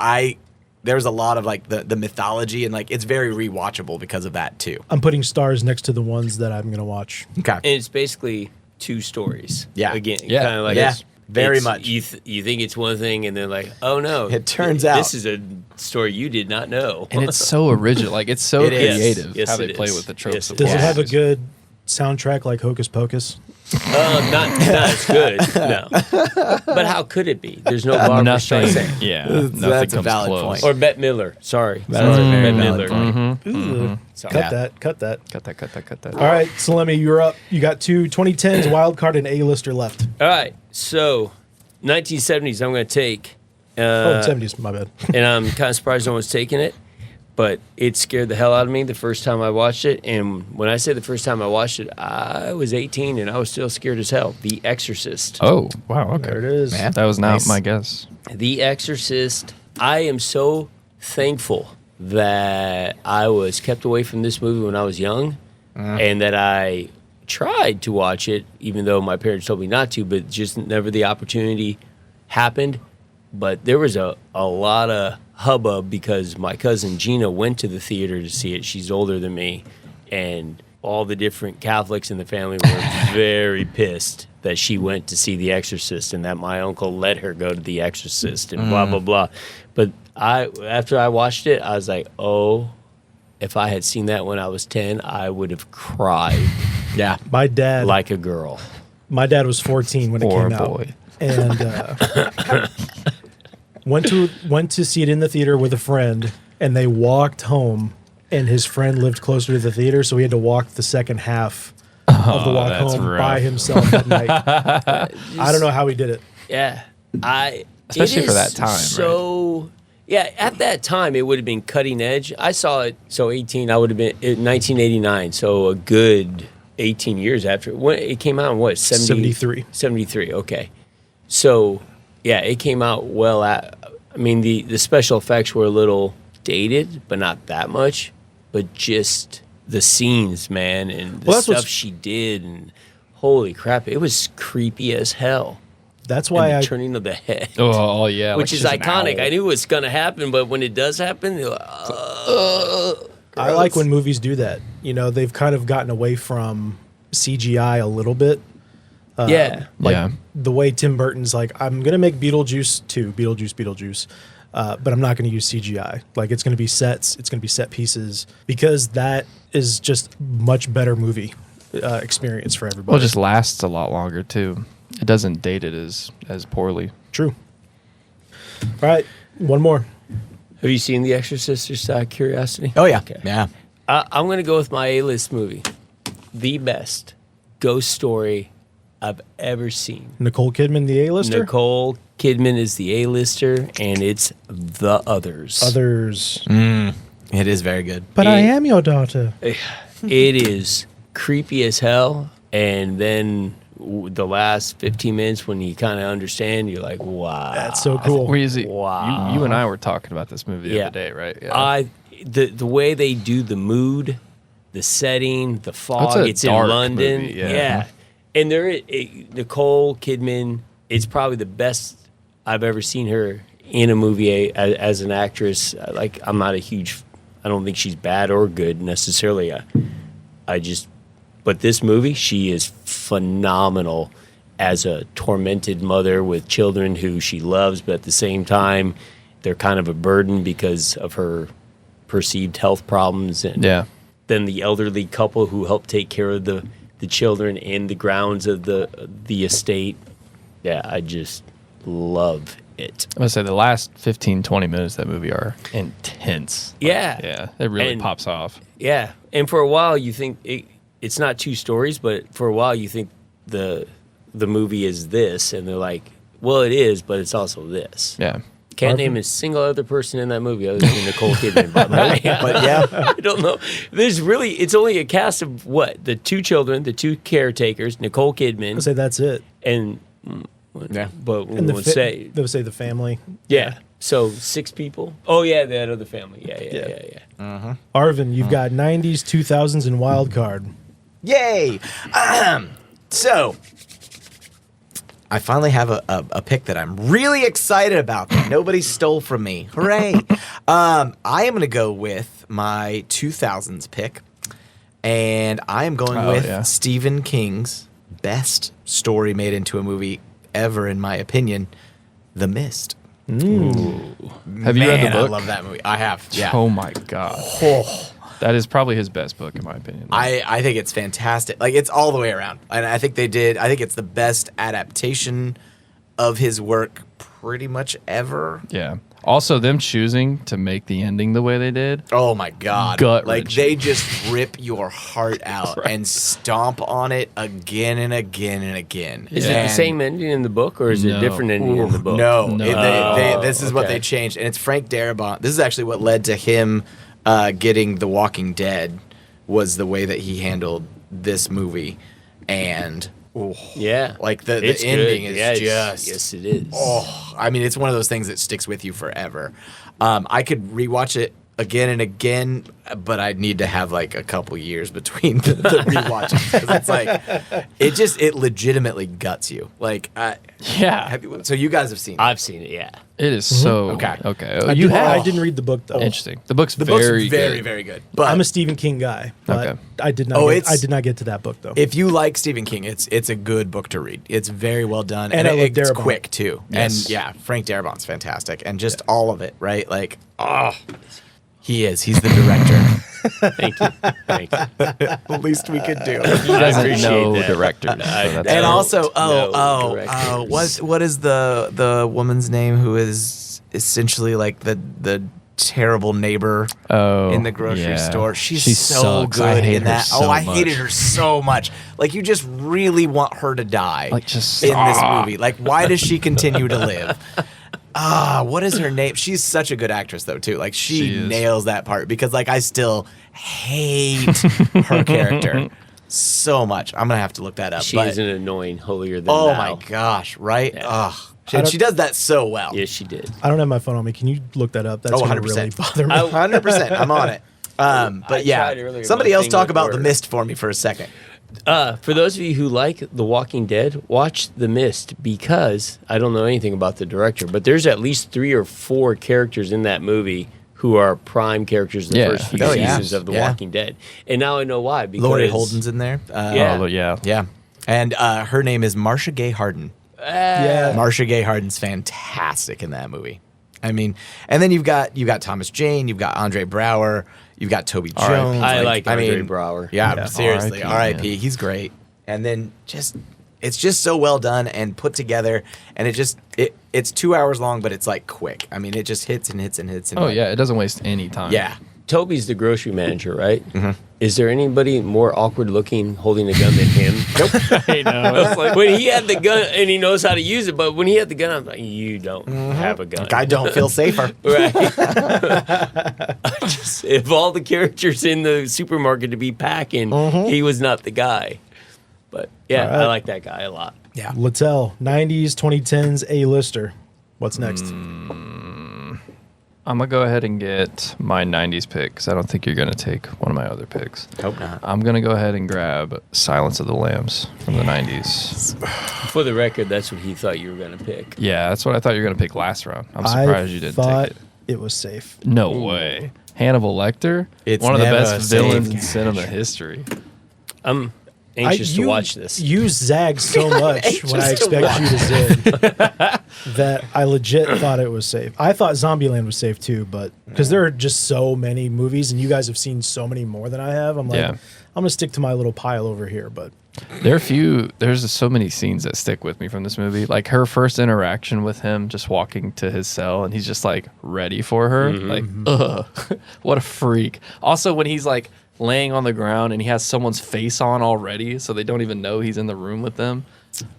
Speaker 4: there's a lot of like the mythology and like it's very rewatchable because of that too.
Speaker 1: I'm putting stars next to the ones that I'm going to watch.
Speaker 4: Okay.
Speaker 2: And it's basically two stories.
Speaker 4: Yeah.
Speaker 2: Again,
Speaker 3: Yeah.
Speaker 2: kind of like
Speaker 4: Yeah. Very
Speaker 2: it's-
Speaker 4: much.
Speaker 2: You think it's one thing, and then like, oh no,
Speaker 4: It turns out-
Speaker 2: this is a story you did not know.
Speaker 3: And it's so original. Like, it's so
Speaker 4: It is.
Speaker 3: creative
Speaker 2: Yes,
Speaker 3: how they
Speaker 2: it
Speaker 3: play
Speaker 2: is.
Speaker 3: with the tropes
Speaker 2: Yes,
Speaker 3: of
Speaker 2: it
Speaker 1: Does it
Speaker 2: is.
Speaker 1: have a
Speaker 3: horror.
Speaker 1: good soundtrack like Hocus Pocus?
Speaker 2: Not as good, no. But how could it be? There's no Barbara
Speaker 3: Nothing.
Speaker 2: Streisand.
Speaker 3: Yeah,
Speaker 4: That's
Speaker 3: nothing
Speaker 4: a
Speaker 3: comes
Speaker 4: valid
Speaker 3: close.
Speaker 4: point.
Speaker 2: Or Bette Midler. Sorry.
Speaker 4: That's a very
Speaker 2: Bette
Speaker 4: valid
Speaker 2: Midler.
Speaker 4: point.
Speaker 1: Ooh.
Speaker 2: Sorry.
Speaker 1: Cut
Speaker 4: Yeah.
Speaker 1: that. Cut that.
Speaker 3: Cut that.
Speaker 1: All right, Salemi, you're up. You got two 2010s wild card and A-lister left.
Speaker 2: All right. So, 1970s, I'm going to take.
Speaker 1: Oh, 70s, my bad.
Speaker 2: And I'm kind of surprised no one's taking it, but it scared the hell out of me the first time I watched it. And when I say the first time I watched it, I was 18 and I was still scared as hell. The Exorcist.
Speaker 3: Oh, wow. Okay.
Speaker 1: There it is.
Speaker 4: Man.
Speaker 3: That was not
Speaker 4: Nice.
Speaker 3: my guess.
Speaker 2: The Exorcist. I am so thankful that I was kept away from this movie when I was young and that I tried to watch it, even though my parents told me not to, but just never the opportunity happened. But there was a lot of hubbub because my cousin Gina went to the theater to see it. She's older than me. And all the different Catholics in the family were very pissed that she went to see The Exorcist and that my uncle let her go to The Exorcist and blah, blah, blah. But after I watched it, I was like, oh, if I had seen that when I was 10, I would have cried
Speaker 4: Yeah.
Speaker 1: My dad
Speaker 2: like a girl.
Speaker 1: My dad was 14 when it
Speaker 3: Poor
Speaker 1: came out,
Speaker 3: boy.
Speaker 1: and went to see it in the theater with a friend, and they walked home, and his friend lived closer to the theater, so he had to walk the second half of the walk
Speaker 3: that's
Speaker 1: home
Speaker 3: rough.
Speaker 1: by himself at night. I don't know how he did it.
Speaker 2: Yeah.
Speaker 3: Especially
Speaker 2: it
Speaker 3: for
Speaker 2: is
Speaker 3: that time, right?
Speaker 2: So, yeah, at that time, it would have been cutting edge. I saw it, so 18, I would have been in 1989, so a good 18 years after. When it came out in what,
Speaker 1: 73.
Speaker 2: 73, okay. So, yeah, it came out well at, I mean, the special effects were a little dated, but not that much. But just the scenes, man, and the
Speaker 1: Well, that's
Speaker 2: stuff
Speaker 1: what's-
Speaker 2: she did, and holy crap, it was creepy as hell.
Speaker 1: That's
Speaker 2: And
Speaker 1: why
Speaker 2: the
Speaker 1: I
Speaker 2: turning of the head.
Speaker 3: Oh, yeah.
Speaker 2: Which
Speaker 3: like
Speaker 2: is
Speaker 3: she's an
Speaker 2: iconic.
Speaker 3: owl.
Speaker 2: I knew it was going to happen, but when it does happen, you're like,
Speaker 1: I like when movies do that. You know, they've kind of gotten away from CGI a little bit.
Speaker 2: yeah.
Speaker 1: Like
Speaker 3: Yeah.
Speaker 1: the way Tim Burton's like, I'm gonna make Beetlejuice 2, Beetlejuice, but I'm not gonna use CGI. Like it's gonna be sets, it's gonna be set pieces because that is just much better movie experience for everybody.
Speaker 3: Well, it just lasts a lot longer, too. It doesn't date it as poorly.
Speaker 1: True. All right, one more.
Speaker 2: Have you seen The Exorcist, just out of curiosity?
Speaker 4: Oh, yeah.
Speaker 2: Okay.
Speaker 4: Yeah.
Speaker 2: I'm going to go with my A-list movie. The best ghost story I've ever seen.
Speaker 1: Nicole Kidman, the A-lister.
Speaker 2: Nicole Kidman is the A-lister, and it's The Others.
Speaker 1: Others.
Speaker 4: It is very good.
Speaker 1: But
Speaker 2: I
Speaker 1: am your daughter.
Speaker 2: It is creepy as hell, and then the last 15 minutes when you kind of understand, you're like, wow.
Speaker 1: That's so cool.
Speaker 3: Where is it?
Speaker 2: Wow.
Speaker 3: You and I were talking about this movie the
Speaker 2: Yeah.
Speaker 3: other day, right? Yeah.
Speaker 2: The way they do the mood, the setting, the fog.
Speaker 3: That's a
Speaker 2: It's in
Speaker 3: dark
Speaker 2: London.
Speaker 3: movie, yeah.
Speaker 2: And Nicole Kidman. It's probably the best I've ever seen her in a movie as an actress. Like I'm not a huge. I don't think she's bad or good necessarily. But this movie, she is phenomenal as a tormented mother with children who she loves, but at the same time, they're kind of a burden because of her perceived health problems. And
Speaker 3: Yeah.
Speaker 2: then the elderly couple who help take care of the children in the grounds of the estate. Yeah, I just love it.
Speaker 3: I'm going to say the last 15, 20 minutes of that movie are intense.
Speaker 2: Yeah.
Speaker 3: Yeah. It really
Speaker 2: And-
Speaker 3: pops off.
Speaker 2: Yeah, and for a while you think it's not two stories, but for a while you think the movie is this, and they're like, well, it is, but it's also this.
Speaker 3: Yeah.
Speaker 2: Can't name a single other person in that movie other than Nicole Kidman. By the way.
Speaker 4: But yeah.
Speaker 2: I don't know. It's only a cast of what? The two children, the two caretakers, Nicole
Speaker 1: I
Speaker 2: Kidman,
Speaker 1: say that's it.
Speaker 2: and
Speaker 4: Yeah.
Speaker 2: but we
Speaker 1: And
Speaker 2: would say
Speaker 1: they would say the family.
Speaker 2: yeah. So 6 people. Oh yeah, that other family. Yeah.
Speaker 1: Arvin, you've got 90s, 2000s, and wild card.
Speaker 4: Yay! So, I finally have a pick that I'm really excited about that nobody stole from me. Hooray! I am going to go with my 2000s pick, and I am going
Speaker 3: Oh,
Speaker 4: with
Speaker 3: yeah.
Speaker 4: Stephen King's best story made into a movie ever, in my opinion, The Mist.
Speaker 3: Have you read the
Speaker 4: Man,
Speaker 3: book?
Speaker 4: I love that movie. I have. Yeah.
Speaker 3: Oh, my God.
Speaker 4: Oh,
Speaker 3: That is probably his best book, in my opinion.
Speaker 4: I think it's fantastic. Like, it's all the way around. And I think I think it's the best adaptation of his work pretty much ever.
Speaker 3: Yeah. Also, them choosing to make the ending the way they did.
Speaker 4: Oh my God. Like,
Speaker 3: Gut-wrenching.
Speaker 4: they just rip your heart out and stomp on it again and again and again.
Speaker 2: Is it the same ending in the book, or is it a
Speaker 3: No.
Speaker 2: different ending in the book?
Speaker 4: No.
Speaker 3: No.
Speaker 4: This is what
Speaker 2: okay.
Speaker 4: they changed. And it's Frank Darabont. This is actually what led to him getting The Walking Dead, was the way that he handled this movie. And
Speaker 2: Yeah.
Speaker 4: like the
Speaker 2: It's
Speaker 4: ending
Speaker 2: good.
Speaker 4: is
Speaker 2: Yeah,
Speaker 4: just
Speaker 2: yes, it is.
Speaker 4: oh, I mean, it's one of those things that sticks with you forever. I could rewatch it again and again, but I'd need to have like a couple years between the rewatches, because it's like it legitimately guts you. Like,
Speaker 3: Yeah.
Speaker 4: so you guys have seen it.
Speaker 2: I've seen it. Yeah.
Speaker 3: It is so
Speaker 4: Okay.
Speaker 3: Okay.
Speaker 1: I,
Speaker 3: You
Speaker 1: did,
Speaker 3: have.
Speaker 1: I didn't read the book though.
Speaker 3: Interesting. The book's
Speaker 4: The book's
Speaker 3: very
Speaker 4: very,
Speaker 3: good.
Speaker 4: very good. But
Speaker 1: I'm a Stephen King guy, but
Speaker 3: Okay.
Speaker 1: I did not.
Speaker 4: Oh,
Speaker 1: I
Speaker 4: it's-
Speaker 1: did not get to that book though.
Speaker 4: if you like Stephen King, it's a good book to read. It's very well done,
Speaker 1: And I love
Speaker 4: it's
Speaker 1: Darabont.
Speaker 4: quick too.
Speaker 3: Yes.
Speaker 4: And yeah, Frank Darabont's fantastic, and just all of it, right? Like, he is. He's the director.
Speaker 2: Thank you. Thank you.
Speaker 4: The least we could do.
Speaker 3: He doesn't
Speaker 2: appreciate
Speaker 3: know
Speaker 2: that.
Speaker 3: directors. so
Speaker 2: I-
Speaker 3: that's
Speaker 4: And
Speaker 2: No,
Speaker 4: also,
Speaker 2: no directors.
Speaker 4: what is the woman's name who is essentially like the terrible neighbor in the grocery store? She's
Speaker 3: She
Speaker 4: so
Speaker 3: sucks. I
Speaker 4: good
Speaker 3: hate
Speaker 4: in
Speaker 3: her
Speaker 4: that.
Speaker 3: so
Speaker 4: I hated
Speaker 3: much.
Speaker 4: her so much. Like, you just really want her to die.
Speaker 3: Like, just
Speaker 4: in this
Speaker 3: stop.
Speaker 4: movie. Like, why does she continue to live? What is her name? She's such a good actress though too. Like, she
Speaker 3: She is.
Speaker 4: nails that part, because like I still hate her character so much. I'm gonna have to look that up.
Speaker 2: She
Speaker 4: but,
Speaker 2: is an annoying holier than
Speaker 4: oh
Speaker 2: thou.
Speaker 4: my gosh, right?
Speaker 2: Yeah.
Speaker 4: Ugh.
Speaker 1: I
Speaker 4: And
Speaker 1: don't-
Speaker 4: she does that so well.
Speaker 2: Yes, she did.
Speaker 1: I don't have my phone on me. Can you look that up? That's
Speaker 4: Oh,
Speaker 1: gonna
Speaker 4: 100%.
Speaker 1: really bother me.
Speaker 4: 100%. I'm on it.
Speaker 2: I
Speaker 4: But yeah,
Speaker 2: tried earlier,
Speaker 4: somebody
Speaker 2: my
Speaker 4: else
Speaker 2: thing
Speaker 4: talk
Speaker 2: wouldn't
Speaker 4: about The
Speaker 2: work.
Speaker 4: Mist for me for a second.
Speaker 2: For those of you who like The Walking Dead, watch The Mist, because I don't know anything about the director, but there's at least 3 or 4 characters in that movie who are prime characters in the
Speaker 3: Yeah.
Speaker 2: first few
Speaker 4: Oh, yeah.
Speaker 2: seasons of The
Speaker 4: Yeah.
Speaker 2: Walking Dead. And now I know why. Because
Speaker 4: Laurie Holden's in there.
Speaker 2: Yeah.
Speaker 3: Oh, yeah.
Speaker 4: Yeah. And her name is Marcia Gay Harden.
Speaker 1: Yeah.
Speaker 4: Marcia Gay Harden's fantastic in that movie. I mean, and then you've got Thomas Jane, you've got Andre Braugher, you've got Toby Jones.
Speaker 2: I like Andre Braugher.
Speaker 4: Yeah,
Speaker 1: Yeah.
Speaker 4: seriously,
Speaker 3: R.I.P.,
Speaker 4: R.I.P.
Speaker 3: man.
Speaker 4: He's great. And then it's just so well done and put together, and it's 2 hours long, but it's like quick. I mean, it just hits and hits and hits. And
Speaker 3: Oh,
Speaker 4: like-
Speaker 3: yeah. It doesn't waste any time.
Speaker 4: yeah.
Speaker 2: Toby's the grocery manager, right?
Speaker 4: Mm-hmm.
Speaker 2: Is there anybody more awkward looking holding a gun than him? Nope.
Speaker 3: I know. It's like,
Speaker 2: When he had the gun, and he knows how to use it, but when he had the gun, I'm like, you don't have a gun.
Speaker 4: Like, I don't feel safer.
Speaker 2: Right. If all the characters in the supermarket to be packing, he was not the guy. But yeah,
Speaker 1: All right.
Speaker 2: I like that guy a lot.
Speaker 4: Yeah.
Speaker 1: Littell, 90s, 2010s A-lister. What's next?
Speaker 3: I'm going to go ahead and get my 90s pick because I don't think you're going to take one of my other picks.
Speaker 4: Hope not.
Speaker 3: I'm going to go ahead and grab Silence of the Lambs from the 90s.
Speaker 2: For the record, that's what he thought you were going to pick.
Speaker 3: Yeah, that's what I thought you were going to pick last round. I'm surprised you didn't
Speaker 1: thought
Speaker 3: take it.
Speaker 1: it was safe.
Speaker 3: No way. Hannibal Lecter,
Speaker 4: It's
Speaker 3: one of the
Speaker 4: never
Speaker 3: best
Speaker 4: a
Speaker 3: villains
Speaker 4: safe
Speaker 3: in cinema history.
Speaker 2: I'm anxious to
Speaker 1: you
Speaker 2: watch this.
Speaker 1: You zag so much when I
Speaker 4: Anxious to
Speaker 1: expect you to zig that I legit thought it was safe. I thought Zombieland was safe too, but because there are just so many movies and you guys have seen so many more than I have, I'm like,
Speaker 3: Yeah.
Speaker 1: I'm gonna stick to my little pile over here. But
Speaker 3: There's just so many scenes that stick with me from this movie. Like her first interaction with him, just walking to his cell, and he's just like ready for her. Like, ugh, what a freak. Also, when he's like laying on the ground and he has someone's face on already, so they don't even know he's in the room with them.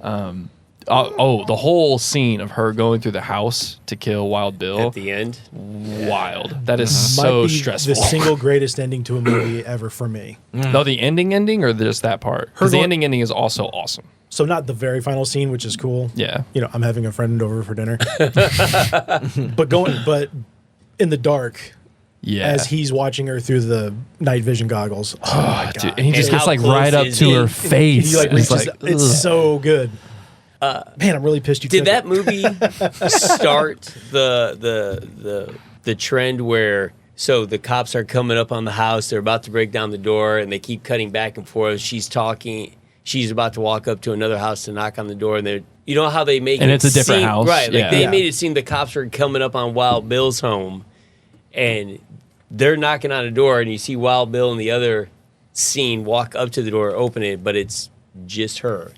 Speaker 3: The whole scene of her going through the house to kill Wild Bill,
Speaker 2: At the end,
Speaker 3: wild. That is
Speaker 1: might
Speaker 3: so
Speaker 1: be
Speaker 3: stressful.
Speaker 1: the single greatest ending to a movie ever for me.
Speaker 3: No, the ending, or just that part?
Speaker 1: Her
Speaker 3: Because the
Speaker 1: going-
Speaker 3: ending is also awesome.
Speaker 1: So not the very final scene, which is cool.
Speaker 3: Yeah.
Speaker 1: You know, I'm having a friend over for dinner. but in the dark,
Speaker 3: Yeah.
Speaker 1: as he's watching her through the night vision goggles. Oh my god.
Speaker 3: Dude, and he just
Speaker 2: And
Speaker 3: gets
Speaker 2: how
Speaker 3: like
Speaker 2: close
Speaker 3: right up
Speaker 2: is
Speaker 3: to
Speaker 2: he?
Speaker 3: her face.
Speaker 1: He like
Speaker 3: It's
Speaker 1: reaches,
Speaker 3: like,
Speaker 1: it's
Speaker 3: ugh.
Speaker 1: so good. Man, I'm really pissed you
Speaker 2: did
Speaker 1: took
Speaker 2: that
Speaker 1: it.
Speaker 2: movie start the trend where the cops are coming up on the house, they're about to break down the door, and they keep cutting back and forth. She's talking. She's about to walk up to another house to knock on the door, and they're, you know how they make
Speaker 3: And
Speaker 2: it
Speaker 3: it's a different
Speaker 2: seem,
Speaker 3: house?
Speaker 2: right? Like
Speaker 3: Yeah.
Speaker 2: they
Speaker 1: Yeah.
Speaker 2: made it seem the cops were coming up on Wild Bill's home, and they're knocking on a door, and you see Wild Bill in the other scene walk up to the door, open it, but it's just her.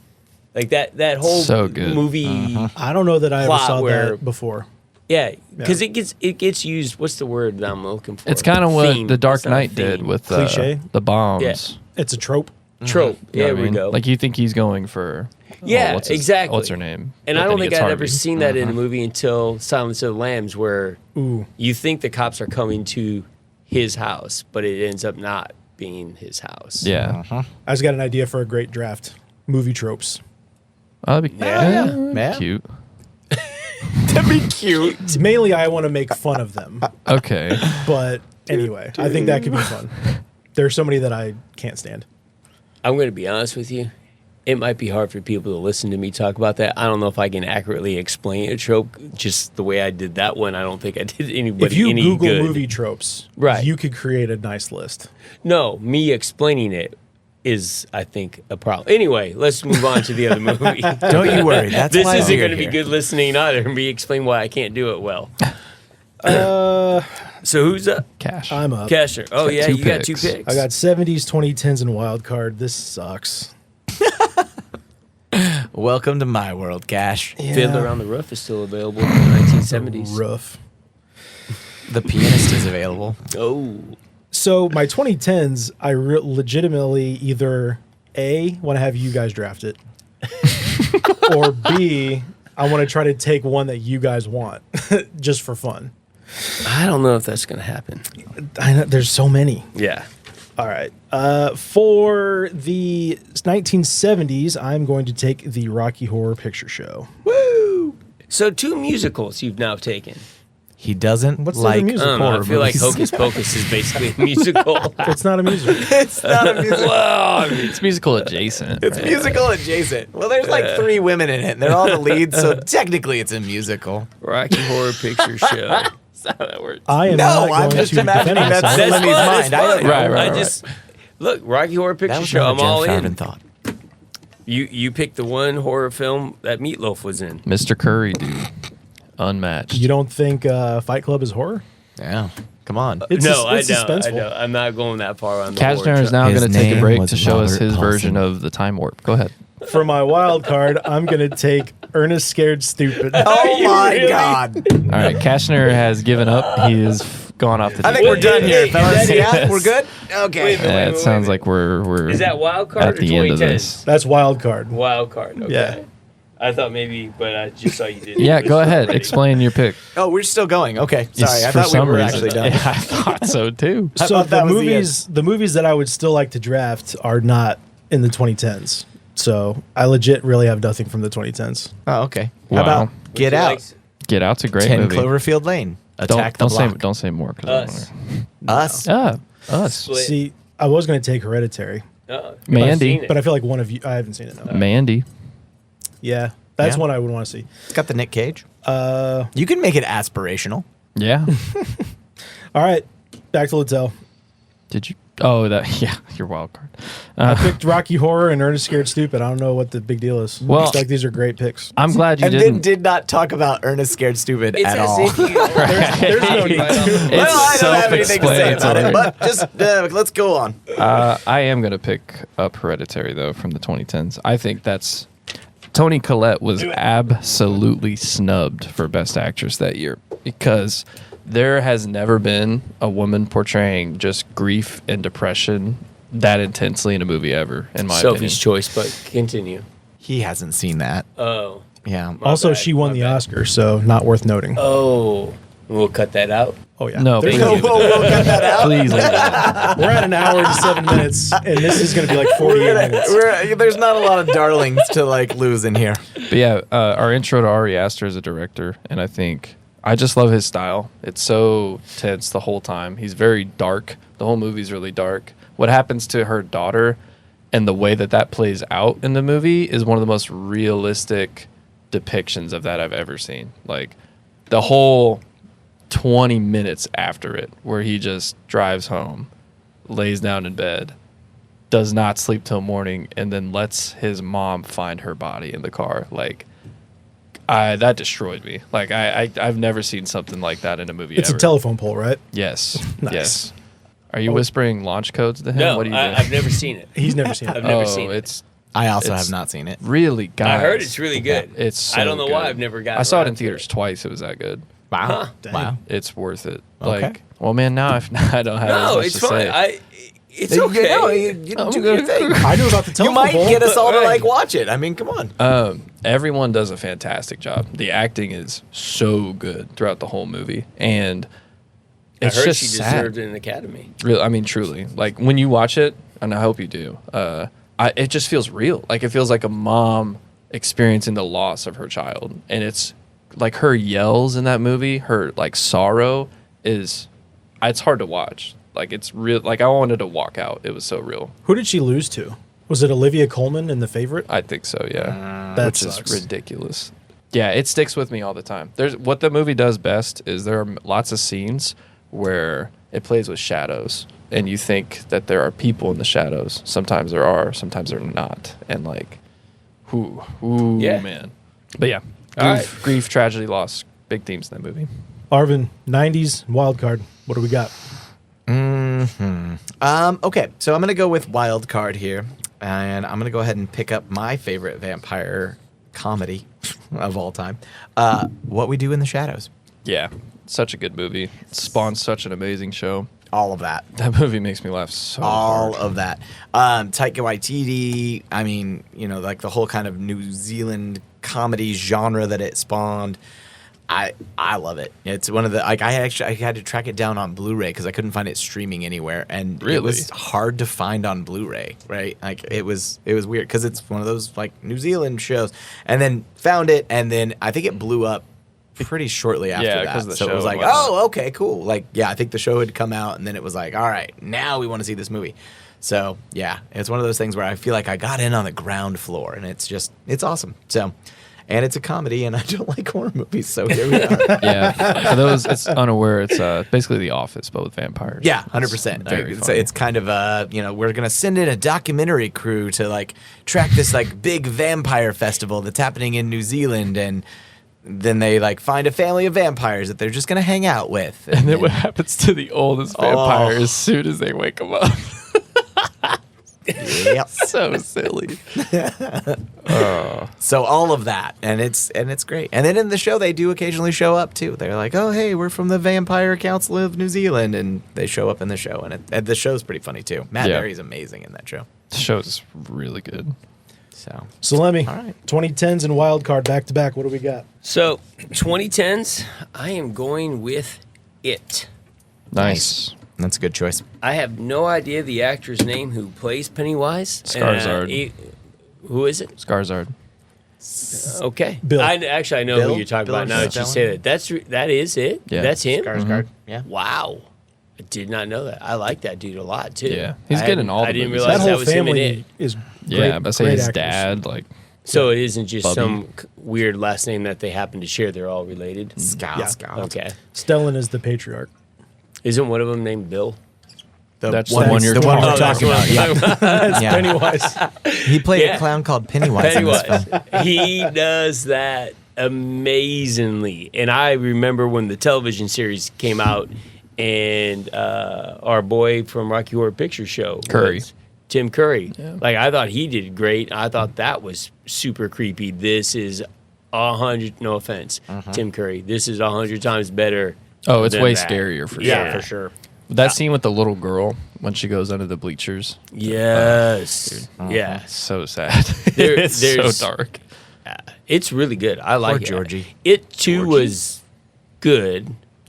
Speaker 2: Like that whole
Speaker 3: So good.
Speaker 2: movie.
Speaker 1: I don't know that I ever
Speaker 2: Plot
Speaker 1: saw
Speaker 2: where-
Speaker 1: that before.
Speaker 2: Yeah, because it gets used. What's the word that I'm looking for?
Speaker 3: It's kind of what
Speaker 2: Theme.
Speaker 3: The Dark
Speaker 2: It's not a
Speaker 3: Knight did
Speaker 2: theme.
Speaker 3: with
Speaker 1: Cliche?
Speaker 3: the bombs.
Speaker 2: Yeah.
Speaker 1: It's a trope.
Speaker 2: trope.
Speaker 3: You know
Speaker 2: There
Speaker 3: what I
Speaker 2: we
Speaker 3: mean?
Speaker 2: go.
Speaker 3: Like you think he's going for
Speaker 2: Yeah,
Speaker 3: what's
Speaker 2: exactly.
Speaker 3: What's her name?
Speaker 2: And
Speaker 3: But
Speaker 2: I
Speaker 3: then
Speaker 2: don't
Speaker 3: he
Speaker 2: think
Speaker 3: gets
Speaker 2: I'd ever
Speaker 3: Harvey.
Speaker 2: seen that in a movie until Silence of the Lambs, where
Speaker 1: Ooh.
Speaker 2: you think the cops are coming to his house, but it ends up not being his house.
Speaker 3: Yeah.
Speaker 1: I just got an idea for a great draft. Movie tropes.
Speaker 3: Oh, that'd be
Speaker 4: Yeah.
Speaker 3: cute.
Speaker 4: That'd be cute.
Speaker 1: Mainly, I want to make fun of them.
Speaker 3: Okay.
Speaker 1: But anyway, I think that could be fun. There's so many that I can't stand.
Speaker 2: I'm going to be honest with you. It might be hard for people to listen to me talk about that. I don't know if I can accurately explain a trope just the way I did that one. I don't think I did anybody
Speaker 1: If you
Speaker 2: any
Speaker 1: Google
Speaker 2: good.
Speaker 1: movie tropes,
Speaker 2: Right.
Speaker 1: you could create a nice list.
Speaker 2: No, me explaining it is, I think, a problem. Anyway, let's move on to the other movie.
Speaker 4: Don't you worry. That's
Speaker 2: This
Speaker 4: why
Speaker 2: isn't
Speaker 4: we're
Speaker 2: going to be
Speaker 4: here.
Speaker 2: good listening either. Me explain why I can't do it well. So who's up?
Speaker 3: Cash.
Speaker 1: I'm up.
Speaker 2: Casher. Oh,
Speaker 3: Got
Speaker 2: yeah,
Speaker 3: two
Speaker 2: you got two
Speaker 3: picks.
Speaker 2: picks.
Speaker 1: I got 70s, 2010s, and wild card. This sucks.
Speaker 4: Welcome to my world, Cash.
Speaker 2: Fiddler on the Roof is still available in the 1970s.
Speaker 1: Rough.
Speaker 4: The pianist is available.
Speaker 2: Oh,
Speaker 1: So my 2010s, I legitimately either A, want to have you guys draft it, or B, I want to try to take one that you guys want, just for fun.
Speaker 2: I don't know if that's going to happen.
Speaker 1: I know, there's so many.
Speaker 2: Yeah.
Speaker 1: All right. For the 1970s, I'm going to take the Rocky Horror Picture Show.
Speaker 2: So two musicals you've now taken.
Speaker 4: He doesn't
Speaker 1: What's the other
Speaker 4: like
Speaker 1: music?
Speaker 2: I don't know.
Speaker 4: horror
Speaker 2: I feel like
Speaker 4: movies.
Speaker 2: Hocus Pocus is basically a musical.
Speaker 1: It's not a musical.
Speaker 4: It's not a musical.
Speaker 2: Well, I mean,
Speaker 3: It's musical adjacent.
Speaker 4: It's
Speaker 3: right?
Speaker 4: musical adjacent. Well, there's like 3 women in it, and they're all the leads, so technically it's a musical.
Speaker 2: Rocky Horror Picture Show.
Speaker 3: That's how that works.
Speaker 1: I am
Speaker 4: No,
Speaker 1: not
Speaker 4: I'm
Speaker 1: going
Speaker 4: just
Speaker 1: to
Speaker 4: imagining
Speaker 1: defend
Speaker 4: that's
Speaker 1: myself.
Speaker 2: That's
Speaker 4: Lemmy's
Speaker 2: fine.
Speaker 4: mind.
Speaker 2: That's
Speaker 4: I
Speaker 2: fine.
Speaker 4: don't know.
Speaker 3: Right.
Speaker 2: I just look Rocky Horror Picture
Speaker 4: That was
Speaker 2: Show.
Speaker 4: not a
Speaker 2: I'm
Speaker 4: Jen
Speaker 2: all
Speaker 4: Farben
Speaker 2: in.
Speaker 4: thought.
Speaker 2: You picked the one horror film that Meatloaf was in.
Speaker 3: Mr. Curry, dude. Unmatched.
Speaker 1: You don't think Fight Club is horror?
Speaker 4: Yeah, come on.
Speaker 1: It's
Speaker 2: No, I
Speaker 1: it's
Speaker 2: don't. I
Speaker 1: suspenseful.
Speaker 2: don't. I'm not going that far on the horror
Speaker 3: Kastner is
Speaker 2: track.
Speaker 3: now
Speaker 4: His
Speaker 3: going to take a
Speaker 4: name
Speaker 3: break
Speaker 4: was
Speaker 3: to show us
Speaker 4: Robert
Speaker 3: his version
Speaker 4: Paulson.
Speaker 3: of the time warp. Go ahead.
Speaker 1: For my wild card, I'm going to take Ernest Scared Stupid.
Speaker 4: Oh
Speaker 2: you
Speaker 4: my
Speaker 2: really?
Speaker 4: God!
Speaker 3: All right, Kastner has given up. He has gone off the
Speaker 4: I
Speaker 3: deep
Speaker 4: think we're
Speaker 3: end.
Speaker 4: done here,
Speaker 2: Hey,
Speaker 4: fellas.
Speaker 2: is that
Speaker 4: Yeah,
Speaker 3: it?
Speaker 4: we're good. Okay.
Speaker 2: Wait a minute.
Speaker 3: Yeah, it sounds like we're
Speaker 2: Is that wild card
Speaker 3: at
Speaker 2: or
Speaker 3: the end of
Speaker 2: 2010?
Speaker 3: this.
Speaker 1: That's wild card.
Speaker 2: Wild card. Okay.
Speaker 1: Yeah.
Speaker 2: I thought maybe, but I just saw you did.
Speaker 3: Yeah, go ahead. Explain your pick.
Speaker 4: Oh, we're still going. Okay, sorry. I
Speaker 3: For
Speaker 4: thought we
Speaker 3: some
Speaker 4: were
Speaker 3: reason.
Speaker 4: actually done.
Speaker 3: Yeah, I thought so too.
Speaker 4: I
Speaker 1: So
Speaker 4: thought that
Speaker 1: the
Speaker 4: was the
Speaker 1: movies that I would still like to draft are not in the 2010s. So I legit really have nothing from the 2010s.
Speaker 4: Oh, okay.
Speaker 3: Wow.
Speaker 4: How about Get Out?
Speaker 3: Get Out's a great
Speaker 4: 10
Speaker 3: movie.
Speaker 4: Cloverfield Lane. Attack
Speaker 3: don't
Speaker 4: the
Speaker 3: say
Speaker 4: Block.
Speaker 3: don't say more. 'cause I
Speaker 2: Us.
Speaker 4: Us.
Speaker 3: Us.
Speaker 2: Split.
Speaker 1: See, I was going to take Hereditary,
Speaker 3: Mandy.
Speaker 1: but I feel like one of you, I haven't seen it. No.
Speaker 3: Mandy.
Speaker 1: Yeah, that's
Speaker 4: Yeah.
Speaker 1: one I would want to see.
Speaker 4: It's got the Nick Cage. You can make it aspirational.
Speaker 3: Yeah.
Speaker 1: All right, back to Littell.
Speaker 3: Did you? Oh, that. Yeah, your wild card.
Speaker 1: I picked Rocky Horror and Ernest Scared Stupid. I don't know what the big deal is.
Speaker 3: Well-
Speaker 1: I feel like these are great picks.
Speaker 3: I'm glad you
Speaker 4: And then
Speaker 3: didn't.
Speaker 4: did not talk about Ernest Scared Stupid
Speaker 2: It's
Speaker 4: at
Speaker 2: as
Speaker 4: all.
Speaker 2: if you.
Speaker 1: There's no need to.
Speaker 3: It's
Speaker 4: Well, I don't have anything to say about it,
Speaker 3: self-explanatory.
Speaker 4: but just let's go on.
Speaker 3: I am going to pick up Hereditary, though, from the 2010s. I think that's. Toni Collette was absolutely snubbed for Best Actress that year because there has never been a woman portraying just grief and depression that intensely in a movie ever, in my
Speaker 2: Sophie's
Speaker 3: opinion.
Speaker 2: choice, but continue.
Speaker 4: He hasn't seen that.
Speaker 2: Oh.
Speaker 4: Yeah.
Speaker 1: Also,
Speaker 2: bad,
Speaker 1: she won
Speaker 2: my
Speaker 1: the
Speaker 2: bad.
Speaker 1: Oscar, so not worth noting.
Speaker 2: Oh. We'll cut that out.
Speaker 1: Oh yeah.
Speaker 3: No,
Speaker 1: There's
Speaker 3: please.
Speaker 1: no-
Speaker 4: We'll cut that out.
Speaker 3: Please. leave it.
Speaker 1: we're at an hour and 7 minutes, and this is going to be like 48 minutes.
Speaker 4: There's not a lot of darlings to like lose in here.
Speaker 3: But yeah, our intro to Ari Aster as a director, and I think I just love his style. It's so tense the whole time. He's very dark. The whole movie's really dark. What happens to her daughter and the way that that plays out in the movie is one of the most realistic depictions of that I've ever seen. Like the whole 20 minutes after it, where he just drives home, lays down in bed, does not sleep till morning, and then lets his mom find her body in the car. Like, That destroyed me. Like I've never seen something like that in a movie.
Speaker 1: It's
Speaker 3: ever.
Speaker 1: a telephone pole, right?
Speaker 3: Yes.
Speaker 1: Nice.
Speaker 3: Yes. Are you whispering launch codes to him?
Speaker 2: No,
Speaker 3: What are you doing?
Speaker 2: I've never seen it.
Speaker 1: He's never seen
Speaker 2: I've
Speaker 1: it.
Speaker 2: never seen it.
Speaker 3: It's
Speaker 4: I also
Speaker 3: It's-
Speaker 4: have not seen it.
Speaker 3: really guys.
Speaker 2: I heard it's really good.
Speaker 3: It's so
Speaker 2: I don't know why
Speaker 3: good.
Speaker 2: I've never got.
Speaker 3: I saw it in
Speaker 2: around to
Speaker 3: theaters twice. It was that good.
Speaker 4: Wow.
Speaker 1: Dang.
Speaker 4: Wow.
Speaker 3: It's worth it.
Speaker 4: Okay.
Speaker 3: Like, well, man, now I don't have as
Speaker 2: No,
Speaker 3: much
Speaker 2: it's
Speaker 3: to
Speaker 2: fine.
Speaker 3: say.
Speaker 2: It's okay.
Speaker 4: No, you
Speaker 3: I'm
Speaker 4: do
Speaker 3: gonna-
Speaker 4: your thing.
Speaker 1: I knew about the
Speaker 4: You
Speaker 1: telephone
Speaker 4: might
Speaker 1: pole.
Speaker 4: get us all to
Speaker 2: Right.
Speaker 4: like watch it. I mean, come on.
Speaker 3: Everyone does a fantastic job. The acting is so good throughout the whole movie, and it's
Speaker 2: I heard
Speaker 3: just
Speaker 2: she
Speaker 3: sad.
Speaker 2: deserved an Academy.
Speaker 3: Really, I mean, truly. Like when you watch it, and I hope you do. It just feels real. Like it feels like a mom experiencing the loss of her child, and it's like her yells in that movie. Her like sorrow is, it's hard to watch. Like it's real. Like I wanted to walk out. It was so real.
Speaker 1: Who did she lose to? Was it Olivia Colman in The Favorite?
Speaker 3: I think so. Yeah,
Speaker 1: That
Speaker 3: which
Speaker 1: sucks.
Speaker 3: is ridiculous. Yeah, it sticks with me all the time. There's what the movie does best is there are lots of scenes where it plays with shadows, and you think that there are people in the shadows. Sometimes there are, sometimes they're not, and like, ooh,
Speaker 2: Yeah.
Speaker 3: man. But yeah,
Speaker 2: All
Speaker 3: grief, tragedy, loss, big themes in that movie.
Speaker 1: Arvin, 90s wild card. What do we got?
Speaker 4: Okay, so I'm gonna go with Wild Card here, and I'm gonna go ahead and pick up my favorite vampire comedy of all time, What We Do in the Shadows.
Speaker 3: Yeah, such a good movie. It spawns such an amazing show.
Speaker 4: All of that.
Speaker 3: That movie makes me laugh so
Speaker 4: All
Speaker 3: hard.
Speaker 4: of that. Taika Waititi, I mean, you know, like the whole kind of New Zealand comedy genre that it spawned. I love it. It's one of the like I had to track it down on Blu-ray because I couldn't find it streaming anywhere, and it
Speaker 3: Really?
Speaker 4: was hard to find on Blu-ray. Right? Like it was weird because it's one of those like New Zealand shows, and then found it, and then I think it blew up pretty shortly after
Speaker 3: Yeah,
Speaker 4: that.
Speaker 3: 'cause of the
Speaker 4: so it
Speaker 3: show
Speaker 4: was
Speaker 3: and
Speaker 4: like,
Speaker 3: whatnot.
Speaker 4: oh, okay, cool. Like, yeah, I think the show had come out, and then it was like, all right, now we want to see this movie. So yeah, it's one of those things where I feel like I got in on the ground floor, and it's awesome. So, and it's a comedy, and I don't like horror movies, so here we are.
Speaker 3: Yeah, for those it's unaware, it's basically The Office, but with vampires.
Speaker 4: Yeah,
Speaker 3: It's
Speaker 4: 100%.
Speaker 3: very
Speaker 4: It's,
Speaker 3: funny.
Speaker 4: it's kind of you know, we're gonna send in a documentary crew to like track this like big vampire festival that's happening in New Zealand, and then they like find a family of vampires that they're just gonna hang out with.
Speaker 3: And then what happens to the oldest vampire
Speaker 4: Oh.
Speaker 3: as soon as they wake him up?
Speaker 4: Yep.
Speaker 3: So silly.
Speaker 4: So all of that, and it's great. And then in the show, they do occasionally show up too. They're like, "Oh, hey, we're from the Vampire Council of New Zealand," and they show up in the show, and the show's pretty funny too. Matt
Speaker 3: Yeah.
Speaker 4: Berry's amazing in that show.
Speaker 3: The show's really good.
Speaker 4: So
Speaker 1: So let me.
Speaker 4: All right.
Speaker 1: 2010s and wild card back to back. What do we got?
Speaker 2: So 2010s, I am going with It.
Speaker 3: Nice.
Speaker 4: that's a good choice.
Speaker 2: I have no idea the actor's name who plays Pennywise.
Speaker 3: Skarsgård.
Speaker 2: Who is it?
Speaker 3: Skarsgård.
Speaker 2: Okay.
Speaker 1: Bill.
Speaker 2: I know
Speaker 4: Bill?
Speaker 2: who you're talking
Speaker 4: Bill
Speaker 2: about now that you
Speaker 4: Skarsgård?
Speaker 2: say that. That is it?
Speaker 3: Yeah.
Speaker 2: That's him?
Speaker 4: Skarsgård. Yeah.
Speaker 2: Wow. I did not know that. I like that dude a lot, too.
Speaker 3: Yeah. He's
Speaker 2: I
Speaker 3: good in
Speaker 2: hadn't-
Speaker 3: all the
Speaker 2: I didn't
Speaker 3: movies.
Speaker 2: realize
Speaker 1: That
Speaker 2: that,
Speaker 1: whole
Speaker 2: was him in
Speaker 1: family
Speaker 2: it.
Speaker 1: is
Speaker 3: Yeah,
Speaker 1: great,
Speaker 3: but say
Speaker 1: great
Speaker 3: his
Speaker 1: actors.
Speaker 3: dad, like
Speaker 2: So it isn't just
Speaker 3: Bubby.
Speaker 2: some weird last name that they happen to share. They're all related.
Speaker 4: Skarsgård.
Speaker 2: Okay.
Speaker 1: Stellan is the patriarch.
Speaker 2: Isn't one of them named Bill?
Speaker 3: That's the one you're
Speaker 4: the one we're
Speaker 3: talking
Speaker 4: talking
Speaker 2: that's
Speaker 4: about.
Speaker 2: what I'm
Speaker 4: Yeah. Yeah.
Speaker 1: Pennywise.
Speaker 4: He played
Speaker 2: Yeah.
Speaker 4: a clown called Pennywise. In this film.
Speaker 2: Pennywise. He does that amazingly. And I remember when the television series came out and our boy from Rocky Horror Picture Show,
Speaker 3: Curry.
Speaker 2: was Tim Curry.
Speaker 3: Yeah.
Speaker 2: Like, I thought he did great. I thought that was super creepy. This is 100, no offense, Tim Curry. This is 100 times better.
Speaker 3: Oh, it's
Speaker 2: than
Speaker 3: way
Speaker 2: that.
Speaker 3: scarier for
Speaker 2: Yeah,
Speaker 3: sure.
Speaker 2: for sure.
Speaker 3: That scene with the little girl when she goes under the bleachers.
Speaker 2: Yes. Yeah.
Speaker 3: So sad.
Speaker 2: There's-
Speaker 3: it's so dark.
Speaker 2: It's really good. I like
Speaker 4: Poor
Speaker 2: it.
Speaker 4: Georgie.
Speaker 2: It too was good.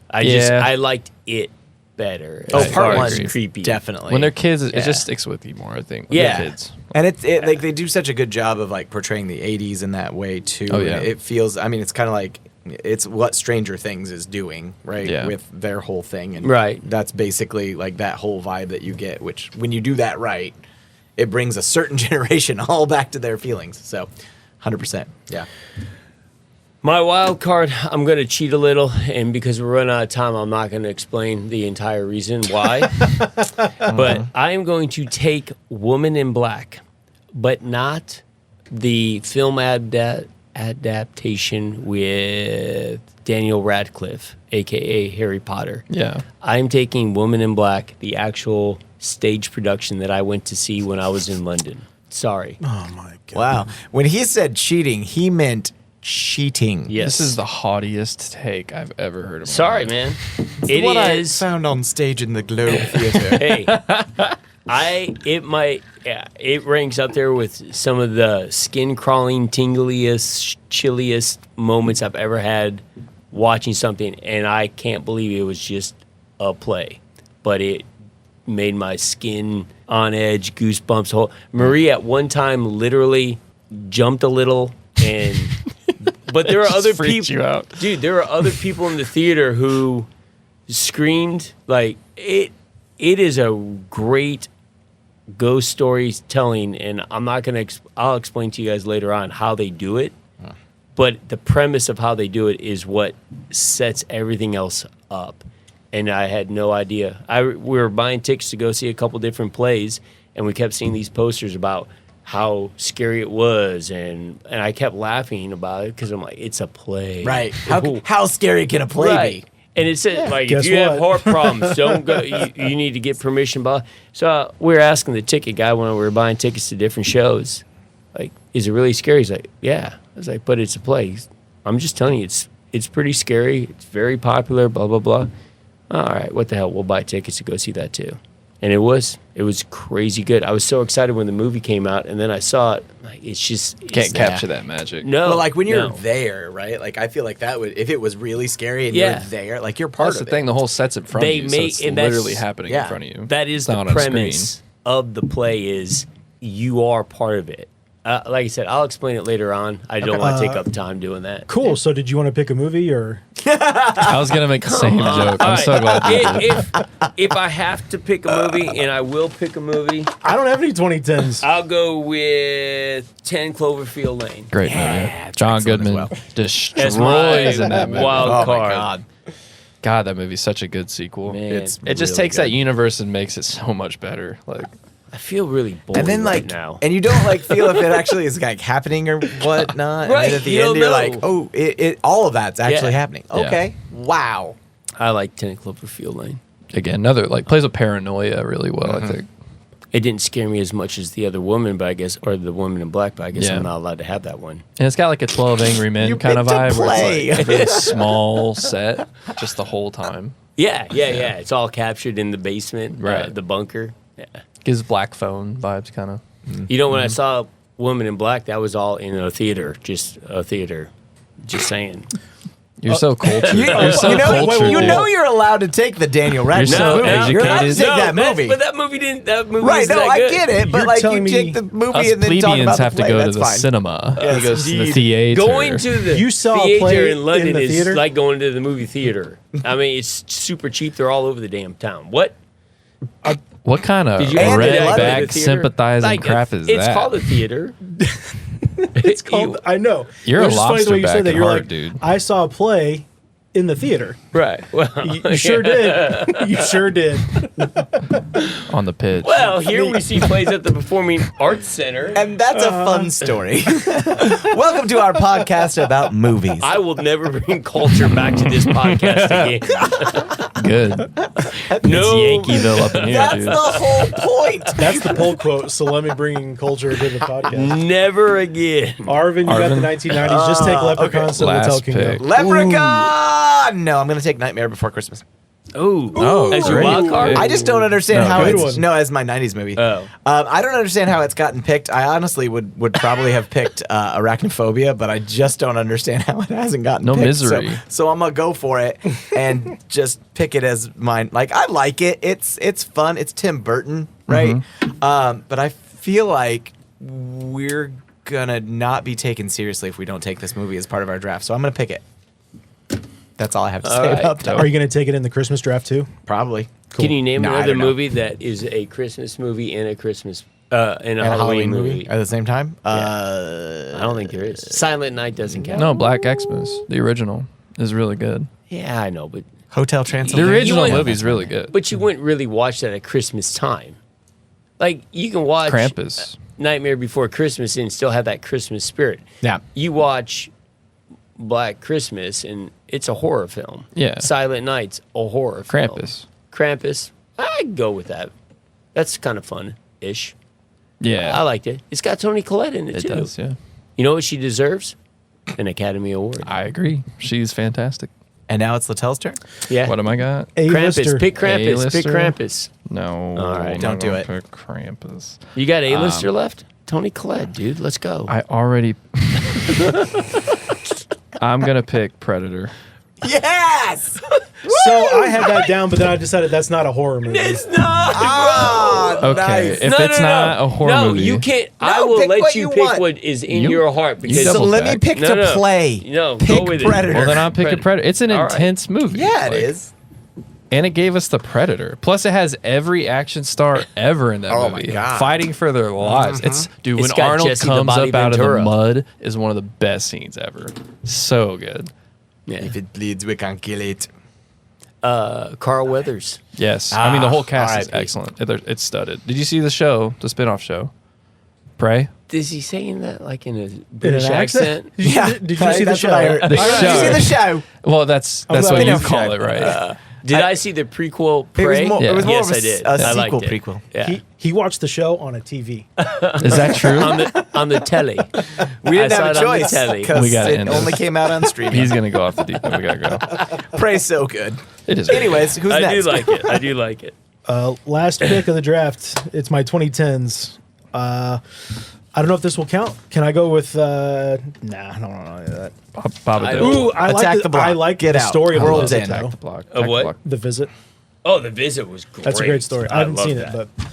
Speaker 2: I
Speaker 3: Yeah.
Speaker 2: liked it better.
Speaker 4: Oh,
Speaker 2: as
Speaker 4: part
Speaker 2: far
Speaker 4: one,
Speaker 2: as creepy.
Speaker 4: definitely.
Speaker 3: When they're kids, it
Speaker 2: Yeah.
Speaker 3: just sticks with you more, I think. When
Speaker 2: Yeah.
Speaker 3: they're kids.
Speaker 4: And it like they do such a good job of like portraying the 80s in that way too.
Speaker 3: Oh, yeah.
Speaker 4: And it feels, I mean, it's kind of like it's what Stranger Things is doing, right?
Speaker 3: Yeah.
Speaker 4: With their whole thing, and
Speaker 2: Right.
Speaker 4: that's basically like that whole vibe that you get. Which when you do that right, it brings a certain generation all back to their feelings. So, 100%, yeah.
Speaker 2: My wild card, I'm going to cheat a little, and because we're running out of time, I'm not going to explain the entire reason why. But I am going to take Woman in Black, but not the film adaptation with Daniel Radcliffe, aka Harry Potter.
Speaker 3: Yeah.
Speaker 2: I'm taking Woman in Black, the actual stage production that I went to see when I was in London. Sorry.
Speaker 1: Oh my god!
Speaker 4: Wow. When he said cheating, he meant cheating.
Speaker 2: Yes.
Speaker 3: This is the haughtiest take I've ever heard of.
Speaker 2: Sorry, man. It
Speaker 4: What I
Speaker 2: is.
Speaker 4: found on stage in the Globe Theater.
Speaker 2: Hey, it ranks up there with some of the skin crawling, tingliest, chilliest moments I've ever had watching something, and I can't believe it was just a play, but it made my skin on edge, goosebumps. Marie at one time literally jumped a little, and but there are
Speaker 3: Just
Speaker 2: other
Speaker 3: freaked
Speaker 2: people.
Speaker 3: you out.
Speaker 2: Dude, there are other people in the theater who screamed like it. It is a great ghost storytelling, and I'm not gonna. I'll explain to you guys later on how they do it. But the premise of how they do it is what sets everything else up. And I had no idea. We were buying tickets to go see a couple different plays, and we kept seeing these posters about how scary it was, and I kept laughing about it because I'm like, it's a play,
Speaker 4: Right. How scary can a play
Speaker 2: right.
Speaker 4: be?
Speaker 2: And it said, like,
Speaker 1: guess
Speaker 2: if you have
Speaker 1: what?
Speaker 2: heart problems, don't go. You need to get permission. So we were asking the ticket guy when we were buying tickets to different shows, like, is it really scary? He's like, yeah. I was like, but it's a play. I'm just telling you, it's pretty scary. It's very popular, blah, blah, blah. All right, what the hell? We'll buy tickets to go see that too. And it was crazy good. I was so excited when the movie came out, and then I saw it. Like,
Speaker 3: Can't capture that magic.
Speaker 2: No,
Speaker 4: Well, like when you're
Speaker 2: no.
Speaker 4: there, right? Like I feel like that would, if it was really scary and
Speaker 2: Yeah.
Speaker 4: you're there, like you're part
Speaker 3: That's
Speaker 4: of
Speaker 3: the thing.
Speaker 4: it.
Speaker 3: The whole set's in front
Speaker 2: They
Speaker 3: of you, so
Speaker 2: make-
Speaker 3: it's
Speaker 2: and that's-
Speaker 3: literally happening
Speaker 4: yeah.
Speaker 3: in front of you.
Speaker 2: That is
Speaker 3: It's
Speaker 2: the
Speaker 3: not on screen.
Speaker 2: premise of the play. Is you are part of it. Like I said, I'll explain it later on. I don't want to take up time doing that.
Speaker 1: Cool. So, did you want to pick a movie or?
Speaker 3: I was gonna make the same joke. I'm so glad you did.
Speaker 2: If I have to pick a movie, and I will pick a movie,
Speaker 1: I don't have any 2010s.
Speaker 2: I'll go with 10 Cloverfield Lane.
Speaker 3: Great
Speaker 4: Yeah,
Speaker 3: movie. John
Speaker 4: excellent as
Speaker 3: Goodman
Speaker 4: well.
Speaker 2: That's my
Speaker 3: destroys in that movie.
Speaker 2: wild
Speaker 4: Oh my
Speaker 2: card.
Speaker 4: god.
Speaker 3: God, that movie's such a good sequel.
Speaker 2: Man,
Speaker 4: It's
Speaker 3: It just
Speaker 4: really
Speaker 3: takes that
Speaker 4: good.
Speaker 3: universe and makes it so much better. Like,
Speaker 2: I feel really bored
Speaker 4: And then
Speaker 2: right
Speaker 4: like,
Speaker 2: now.
Speaker 4: and you don't like feel if it actually is like happening or whatnot.
Speaker 2: Right,
Speaker 4: And then at the
Speaker 2: you
Speaker 4: end,
Speaker 2: don't
Speaker 4: you're
Speaker 2: know.
Speaker 4: like, oh, it all of that's actually
Speaker 2: Yeah.
Speaker 4: happening.
Speaker 3: Yeah.
Speaker 4: Okay, wow.
Speaker 2: I like 10 Cloverfield Lane.
Speaker 3: again, another like plays with paranoia really well. I think.
Speaker 2: It didn't scare me as much as the other woman, but I guess, or the woman in black, but I guess
Speaker 3: Yeah.
Speaker 2: I'm not allowed to have that one.
Speaker 3: And it's got like a 12 Angry Men
Speaker 4: You
Speaker 3: kind of
Speaker 4: picked a
Speaker 3: vibe, where
Speaker 4: play.
Speaker 3: it's like a small set just the whole time.
Speaker 2: Yeah. It's all captured in the basement,
Speaker 3: Right.
Speaker 2: the bunker. Yeah.
Speaker 3: Gives Black Phone vibes, kind of.
Speaker 2: You know, when I saw Woman in Black, that was all in a theater, just a theater. Just saying.
Speaker 3: You're so cultured.
Speaker 4: You,
Speaker 3: You're so
Speaker 4: you know,
Speaker 3: cultured.
Speaker 4: you
Speaker 3: dude.
Speaker 4: know you're allowed to take the Daniel Radcliffe
Speaker 3: so
Speaker 4: movie. You're allowed to
Speaker 3: educated.
Speaker 4: take that
Speaker 2: that's-
Speaker 4: movie.
Speaker 2: But that movie didn't. That movie
Speaker 4: Right,
Speaker 2: wasn't
Speaker 4: no,
Speaker 2: that
Speaker 4: I
Speaker 2: good.
Speaker 4: get it, but
Speaker 1: You're
Speaker 4: like you
Speaker 1: telling
Speaker 4: take
Speaker 1: me
Speaker 4: the movie
Speaker 3: Us
Speaker 4: and then talk
Speaker 3: plebeians
Speaker 4: about the
Speaker 3: have to
Speaker 4: play,
Speaker 3: go to
Speaker 4: that's
Speaker 3: the
Speaker 4: fine.
Speaker 3: cinema.
Speaker 2: Yes,
Speaker 3: he goes to the
Speaker 2: indeed.
Speaker 3: theater.
Speaker 2: Going to the
Speaker 1: You saw a
Speaker 2: theater
Speaker 1: play
Speaker 2: in London
Speaker 1: in the
Speaker 2: is
Speaker 1: theater?
Speaker 2: like going to the movie theater. I mean, it's super cheap. They're all over the damn town. What?
Speaker 3: What kind of
Speaker 2: Did you ever
Speaker 4: Red
Speaker 2: go to the
Speaker 3: red-bag
Speaker 2: theater?
Speaker 3: sympathizing
Speaker 2: Like,
Speaker 3: crap is
Speaker 2: it's
Speaker 3: that?
Speaker 2: called a theater.
Speaker 1: It's called. I know.
Speaker 3: You're
Speaker 1: It
Speaker 3: a
Speaker 1: was just funny the way you
Speaker 3: lobster
Speaker 1: said that.
Speaker 3: back
Speaker 1: You're
Speaker 3: at
Speaker 1: like,
Speaker 3: heart, dude.
Speaker 1: I saw a play in the theater.
Speaker 2: Right. Well,
Speaker 1: You sure did. You sure did.
Speaker 3: on the pitch.
Speaker 2: well, here we see plays at the Performing Arts Center.
Speaker 4: And that's a fun story. Welcome to our podcast about movies.
Speaker 2: I will never bring culture back to this podcast again.
Speaker 3: Good.
Speaker 2: No,
Speaker 3: Yankeeville up in here,
Speaker 4: That's
Speaker 3: dude.
Speaker 4: the whole point.
Speaker 1: That's the pull quote. So let me bring culture to the podcast.
Speaker 2: never again.
Speaker 1: Arvin, you got the 1990s. Just take Leprechaun, so
Speaker 3: Last
Speaker 1: Hotel Kingdom.
Speaker 3: pick.
Speaker 4: Leprechaun! No, I'm going to take Nightmare Before Christmas.
Speaker 2: Oh,
Speaker 3: Oh,
Speaker 2: as your
Speaker 3: great.
Speaker 2: wild card.
Speaker 4: I just don't understand
Speaker 3: No,
Speaker 4: how
Speaker 1: good
Speaker 4: it's
Speaker 1: one.
Speaker 4: no as my '90s movie.
Speaker 2: Oh.
Speaker 4: I don't understand how it's gotten picked. I honestly would probably have picked Arachnophobia, but I just don't understand how it hasn't gotten
Speaker 3: No
Speaker 4: picked.
Speaker 3: Misery.
Speaker 4: So I'm gonna go for it and just pick it as mine. Like I like it. It's fun. It's Tim Burton, right? But I feel like we're gonna not be taken seriously if we don't take this movie as part of our draft. So I'm gonna pick it. That's all I have to say
Speaker 2: right.
Speaker 4: about that.
Speaker 1: Are you going to take it in the Christmas draft too?
Speaker 4: Probably.
Speaker 1: Cool.
Speaker 2: Can you name
Speaker 4: No, I
Speaker 2: another
Speaker 4: don't know.
Speaker 2: movie that is a Christmas movie and a Christmas and a
Speaker 4: And a
Speaker 2: Halloween movie?
Speaker 4: at the same time?
Speaker 2: I don't think there is. Silent Night doesn't count.
Speaker 3: No, Black Xmas, the original, is really good.
Speaker 2: Yeah, I know, but
Speaker 4: Hotel
Speaker 3: The
Speaker 4: Transylvania.
Speaker 3: original
Speaker 2: went-
Speaker 3: movie is really good.
Speaker 2: you wouldn't really watch that at Christmas time. Like you can watch
Speaker 3: Krampus.
Speaker 2: Nightmare Before Christmas and still have that Christmas spirit.
Speaker 4: Yeah.
Speaker 2: You watch Black Christmas and it's a horror film.
Speaker 3: Yeah.
Speaker 2: Silent Night's a horror film. Krampus, I'd go with that. That's kind of fun-ish.
Speaker 3: Yeah.
Speaker 2: I liked it. It's got Toni Collette in it,
Speaker 3: It
Speaker 2: too.
Speaker 3: does, yeah.
Speaker 2: You know what she deserves? An Academy Award.
Speaker 3: I agree. She's fantastic.
Speaker 4: And now it's Latelle's turn.
Speaker 2: Yeah.
Speaker 3: What am I got?
Speaker 1: A-lister.
Speaker 2: Krampus. Pick Krampus. Pick
Speaker 3: A-lister?
Speaker 2: Krampus.
Speaker 3: No.
Speaker 2: All right.
Speaker 3: I'm
Speaker 4: Don't
Speaker 3: not
Speaker 4: do
Speaker 3: gonna
Speaker 4: it.
Speaker 3: Pick Krampus.
Speaker 2: You got A-lister left? Toni Collette, dude. Let's go.
Speaker 3: I already. I'm gonna pick Predator.
Speaker 4: Yes.
Speaker 1: So I had that down, but then I decided that's not a horror movie.
Speaker 2: It's not.
Speaker 4: Ah,
Speaker 3: Okay,
Speaker 4: nice.
Speaker 3: if it's not a horror
Speaker 2: no,
Speaker 3: movie,
Speaker 2: you can't.
Speaker 4: No,
Speaker 2: I will
Speaker 4: pick
Speaker 2: let
Speaker 4: what
Speaker 2: you
Speaker 4: you
Speaker 2: pick
Speaker 4: want.
Speaker 2: what is in
Speaker 3: You-
Speaker 2: your heart
Speaker 3: you
Speaker 2: because
Speaker 4: So
Speaker 3: double
Speaker 4: let me
Speaker 3: back.
Speaker 4: pick
Speaker 2: No,
Speaker 4: to
Speaker 2: no.
Speaker 4: play.
Speaker 2: No, go
Speaker 4: pick
Speaker 2: with it.
Speaker 4: Predator.
Speaker 3: Well, then I'm picking Predator. It's an
Speaker 2: All right.
Speaker 3: intense movie.
Speaker 4: Yeah, it
Speaker 3: Like,
Speaker 4: is.
Speaker 3: And it gave us the Predator. Plus, it has every action star ever in that
Speaker 4: Oh my
Speaker 3: movie
Speaker 4: God.
Speaker 3: fighting for their lives. It's dude,
Speaker 2: It's
Speaker 3: when
Speaker 2: got
Speaker 3: Arnold
Speaker 2: Jesse the
Speaker 3: comes
Speaker 2: Body
Speaker 3: up out of
Speaker 2: Ventura.
Speaker 3: the mud is one of the best scenes ever. So good.
Speaker 2: Yeah.
Speaker 4: If it bleeds, we can kill it.
Speaker 2: Carl Weathers.
Speaker 3: Yes, I mean the whole
Speaker 4: Ah,
Speaker 3: cast is
Speaker 4: R.I.P.
Speaker 3: excellent. It's studded. Did you see the show, the spin-off show, Prey?
Speaker 2: Is he saying that like in a
Speaker 1: In
Speaker 2: British
Speaker 1: an
Speaker 2: accent?
Speaker 1: Did you,
Speaker 4: Yeah.
Speaker 1: did you see the
Speaker 4: That's
Speaker 1: show?
Speaker 4: what I heard.
Speaker 3: The
Speaker 4: Did you see
Speaker 3: show.
Speaker 4: the show?
Speaker 3: Well, that's
Speaker 1: glad
Speaker 3: what you
Speaker 4: spin-off
Speaker 3: call
Speaker 4: show.
Speaker 3: it, right?
Speaker 2: Did I see the prequel
Speaker 4: It was
Speaker 2: Prey?
Speaker 4: more, it was more
Speaker 2: Yes,
Speaker 4: of
Speaker 2: I did.
Speaker 4: a
Speaker 2: I liked
Speaker 4: sequel
Speaker 2: it.
Speaker 4: prequel.
Speaker 2: Yeah.
Speaker 1: He watched the show on a TV.
Speaker 3: Is that true?
Speaker 2: on the telly.
Speaker 4: We didn't
Speaker 2: I
Speaker 4: have a
Speaker 2: saw it on the
Speaker 4: choice
Speaker 2: telly.
Speaker 4: because
Speaker 3: We gotta
Speaker 4: it
Speaker 3: end this.
Speaker 4: only came out on streaming.
Speaker 3: He's gonna go off the deep end. We gotta go.
Speaker 4: Prey's so good.
Speaker 3: It is.
Speaker 4: Anyways, who's
Speaker 2: I
Speaker 4: next?
Speaker 2: do like it. I do like it.
Speaker 1: Last pick of the draft. It's my 2010s. I don't know if this will count. Can I go with? Nah, I don't know that.
Speaker 3: Bob
Speaker 2: I
Speaker 3: Dylan.
Speaker 2: don't-
Speaker 1: Ooh, I
Speaker 4: Attack
Speaker 1: like
Speaker 4: the block.
Speaker 1: I like
Speaker 4: Get
Speaker 1: the
Speaker 4: out.
Speaker 1: story of
Speaker 4: World's
Speaker 1: the
Speaker 4: End.
Speaker 1: visit.
Speaker 3: Attack
Speaker 1: though.
Speaker 3: the block.
Speaker 2: Of what?
Speaker 3: Block.
Speaker 1: The visit.
Speaker 2: Oh, The Visit was great.
Speaker 1: That's a great story. I haven't
Speaker 2: love
Speaker 1: seen
Speaker 2: that.
Speaker 1: it, but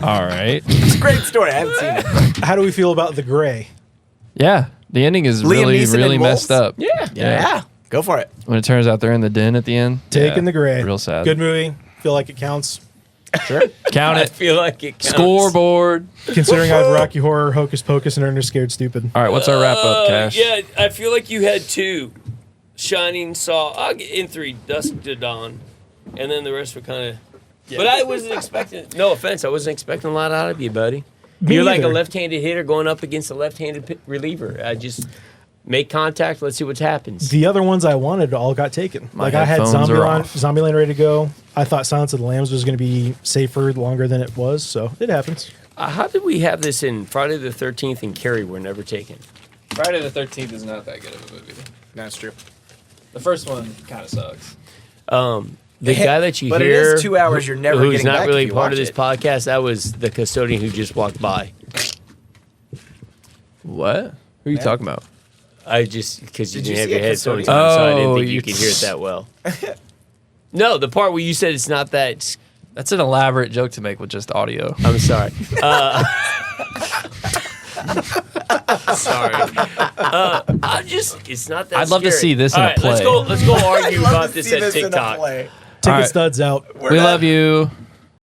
Speaker 3: All right.
Speaker 4: It's a great story. I haven't seen it.
Speaker 1: how do we feel about The Gray?
Speaker 3: Yeah, the ending is
Speaker 4: Liam
Speaker 3: really,
Speaker 4: Neeson
Speaker 3: really
Speaker 4: and
Speaker 3: messed
Speaker 4: wolves?
Speaker 3: up.
Speaker 2: Yeah.
Speaker 4: Yeah. Go for it.
Speaker 3: When it turns out they're in the den at the end.
Speaker 1: Taking
Speaker 3: yeah,
Speaker 1: The Gray.
Speaker 3: Real sad.
Speaker 1: Good movie. Feel like it counts.
Speaker 4: Sure.
Speaker 3: Count
Speaker 2: I
Speaker 3: it.
Speaker 2: feel like it counts.
Speaker 3: Scoreboard.
Speaker 1: Considering I have Rocky Horror, Hocus Pocus, and Ernest Scared Stupid.
Speaker 3: All right, what's our wrap up, Cash?
Speaker 2: Yeah, I feel like you had two. Shining, Saw. I'll get in three. Dusk to Dawn, and then the rest were kind of. But I wasn't expecting. No offense, I wasn't expecting a lot out of you, buddy.
Speaker 1: Me
Speaker 2: You're like a
Speaker 1: either.
Speaker 2: left-handed hitter going up against a left-handed reliever. I just make contact. Let's see what happens.
Speaker 1: The other ones I wanted all got taken.
Speaker 3: My
Speaker 1: Like I had
Speaker 3: headphones are
Speaker 1: Zombieland,
Speaker 3: off.
Speaker 1: Zombieland ready to go. I thought Silence of the Lambs was going to be safer longer than it was, so it happens.
Speaker 2: How did we have this in Friday the 13th and Carrie were never taken?
Speaker 3: Friday the 13th is not that good of a movie.
Speaker 4: That's true.
Speaker 3: The first one kind of sucks.
Speaker 2: The guy that you
Speaker 4: But it
Speaker 2: hear,
Speaker 4: is 2 hours you're never
Speaker 2: who's
Speaker 4: getting
Speaker 2: not
Speaker 4: back
Speaker 2: really
Speaker 4: if you
Speaker 2: part of
Speaker 4: watch
Speaker 2: this
Speaker 4: it.
Speaker 2: podcast, that was the custodian who just walked by.
Speaker 3: What? Who are you talking about?
Speaker 2: I just because you
Speaker 4: Did you
Speaker 2: didn't have
Speaker 4: see
Speaker 2: your
Speaker 4: a
Speaker 2: headphones
Speaker 4: custodian?
Speaker 2: on, so I didn't
Speaker 3: Oh,
Speaker 2: think you
Speaker 3: you-
Speaker 2: could hear it that well. No, the part where you said it's not that.
Speaker 3: That's an elaborate joke to make with just audio.
Speaker 2: I'm sorry. Sorry. I just it's not that.
Speaker 3: I'd love to
Speaker 2: scary.
Speaker 3: see this in
Speaker 2: All
Speaker 3: a
Speaker 2: right, Let's
Speaker 3: play.
Speaker 2: go. Let's go argue
Speaker 4: I'd love
Speaker 2: about
Speaker 4: to
Speaker 2: this
Speaker 4: see
Speaker 2: at
Speaker 4: this in a
Speaker 2: TikTok.
Speaker 4: play.
Speaker 1: Ticket
Speaker 3: right.
Speaker 1: studs out.
Speaker 3: We love you.